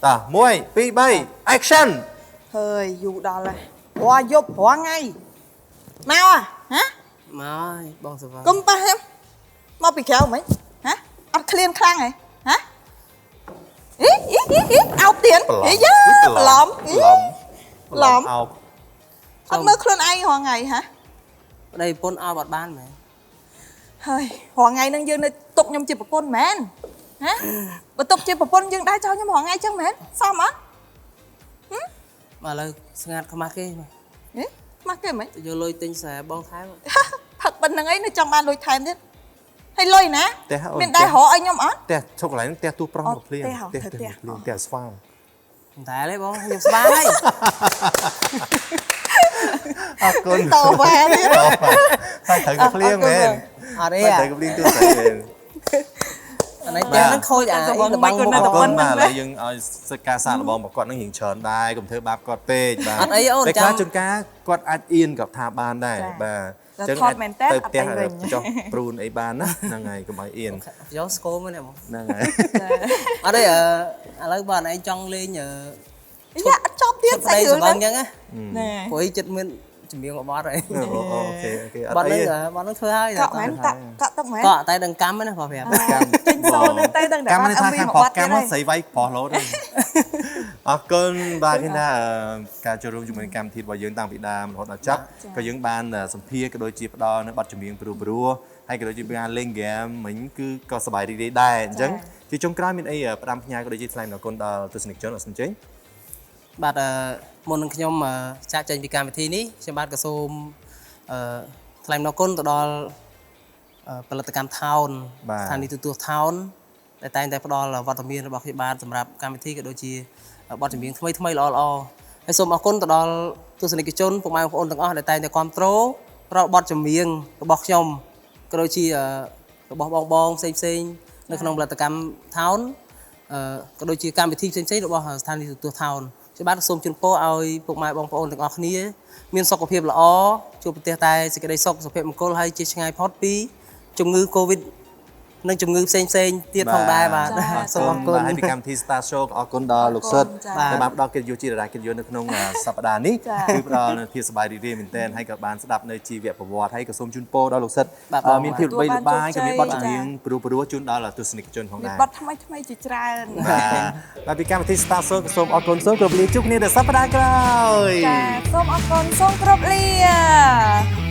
តោះ1 2 3 action ហើយយូរដល់ហើយព្រោះយប់ព្រោះថ្ងៃមកហ៎ មកហើយបងសវ៉ា កុំប៉ះខ្ញុំមកពីក្រៅហ្មងហ៎អត់ឃ្លានខ្លាំងហ៎ហ៎អីអោបទៀនអីយ៉ាប្លំប្លំ អោប អត់មើលខ្លួនឯងរងថ្ងៃហ៎ ប្តីប្រពន្ធអោបអត់បានមែន ហើយរងថ្ងៃហ្នឹងយើងនៅទុកខ្ញុំជាប្រពន្ធមែនហ៎បើទុកជាប្រពន្ធយើងដែរចោលខ្ញុំរងថ្ងៃចឹងមែនសមអត់ មកឥឡូវស្ងាត់ខ្មាស់គេមក ហ៎ខ្មាស់គេហ្មង ទៅយកលុយទិញខ្សែបងថែម ផឹកប៉ុណ្្នឹងអីនៅចង់បានលុយថែមទៀតហ ហើយលុយណាមានដែររកឲ្យខ្ញុំអត់ ផ្ទះឈប់កន្លែងផ្ទះទូប្រុសមកភ្លៀង ផ្ទះហ៎ ផ្ទះស្វាង តែទេបងខ្ញុំស្បានហើយ អរគុណ តវ៉ាទៀត ហើយត្រូវក៏ភ្លៀងមែន អត់ទេ ហើយ អា ត្រូវក៏ភ្លៀងទូទៅមែន អានេះតែនឹងខូចអាលបាំងមុខ អរ បង គុណបាទឥឡូវយើងឲ្យសិក្សាសាកល្បងរបស់គាត់នឹងរៀងច្រើនដែរកុំធ្វើបាបគាត់ពេកបាទ អត់អីអូន តែ ចាំ ខ្លះជួនកាលគាត់អាចអៀនក៏ថាបានដែរបាទ តែថតមែនតើ ទៅ អត់ ផ្ទះ ទៅវិញ ចុះព្រូនអីបានណាហ្នឹងហើយកុំឲ្យអៀន យកស្គមហ្នឹងបង ហ្នឹងហើយ អត់ទេឥឡូវបងឯងចង់លេង យ៉ាអត់ចប់ទៀត ស្ដី សាច់រឿង ស ហ្នឹង ងអញ្ចឹងណា ណែ ព្រោះអីចិត្តមានជំនាញរបស់អត់ហើយ អូខេអូខេអ បា ត់ ត់ អី ហ្នឹងបាត់ហ្នឹងធ្វើហើយក ក់មែនតាក់ទឹកមែន ក៏តែដឹងកម្មណាបងប្រាប់ ចេញសូនទៅដឹងតែ កម្ម បា នេះ ត់ ថា MV ខាង មក ប្រុស បាត់ កម្ម ទៀត ស្រីវាយប្រុសលោតហ្នឹងអរគុណបាទគេថាការចូលរួមជាមួយកម្មវិធីរបស់យើងតាំងពីដើមរហូតដល់ចប់ក៏យើងបានសម្ភារក៏ដូចជាផ្ដល់នៅបទចម្រៀងព្រោះហើយក៏ដូចជាការលេងហ្គេមមិញគឺក៏សប្បាយរីករាយដែរអញ្ចឹងជាចុងក្រោយមានអីផ្ដាំផ្ញើក៏ដូចជាថ្លែងអរគុណដល់ទស្សនិកជនអត់សិនចេញ បាទមុននឹងខ្ញុំចាក់ចេញពីកម្មវិធីនេះខ្ញុំបាទក៏សូមថ្លែងអរគុណទៅដល់ផលិតកម្មថោនស្ថានីយ៍ទូរទស្សន៍ថោនដែលតែងតែផ្ដល់វត្តមានរបស់ខ្ញុំបាទសម្រាប់កម្មវិធីក៏ដូចជាបទចម្រៀងថ្មីល្អៗហើយសូមអរគុណទៅដល់ទស្សនិកជនពុកម៉ែបងប្អូនទាំងអស់ដែលតែងតែគ្រប់គ្រងរាល់បទចម្រៀងរបស់ខ្ញុំក៏ដូចជារបស់បងផ្សេងៗនៅក្នុងផលិតកម្មថោនក៏ដូចជាកម្មវិធីផ្សេងៗរបស់ស្ថានីយ៍ទូរទស្សន៍ថោនខ្ញុំបាទសូមជូនពរឲ្យពុកម៉ែបងប្អូនទាំងអស់គ្នាមានសុខភាពល្អជួបប្រទះតែសេចក្តីសុខសុភមង្គលហើយជាឆ្ងាយផុតពីជំងឺ Covid និងជំងឺផ្សេងទៀតផងដែរបាទសូមអរគុណ ហើយពីកម្មវិធី Star Show អរគុណដល់លោកសុតដែលបានផ្ដល់កិត្តិយសជាតារាកិត្តិយសនៅក្នុងសប្តាហ៍នេះគឺផ្ដល់នូវភាពសប្បាយរីករាយមែនទែនហើយក៏បានស្ដាប់នៅជីវប្រវត្តិហើយក៏សូមជូនពរដល់លោកសុតមានភាពល្បីល្បាញក៏មានបទចម្រៀងព្រោះជូនដល់ទស្សនិកជនផងដែរ បတ်ថ្មីថ្មីជាច្រើន បាទពីកម្មវិធី Star Show ក៏សូមអរគុណសូមគោរពលាជួបគ្នាដល់សប្តាហ៍ក្រោយ ចាសូមអរគុណសូមគោរពលា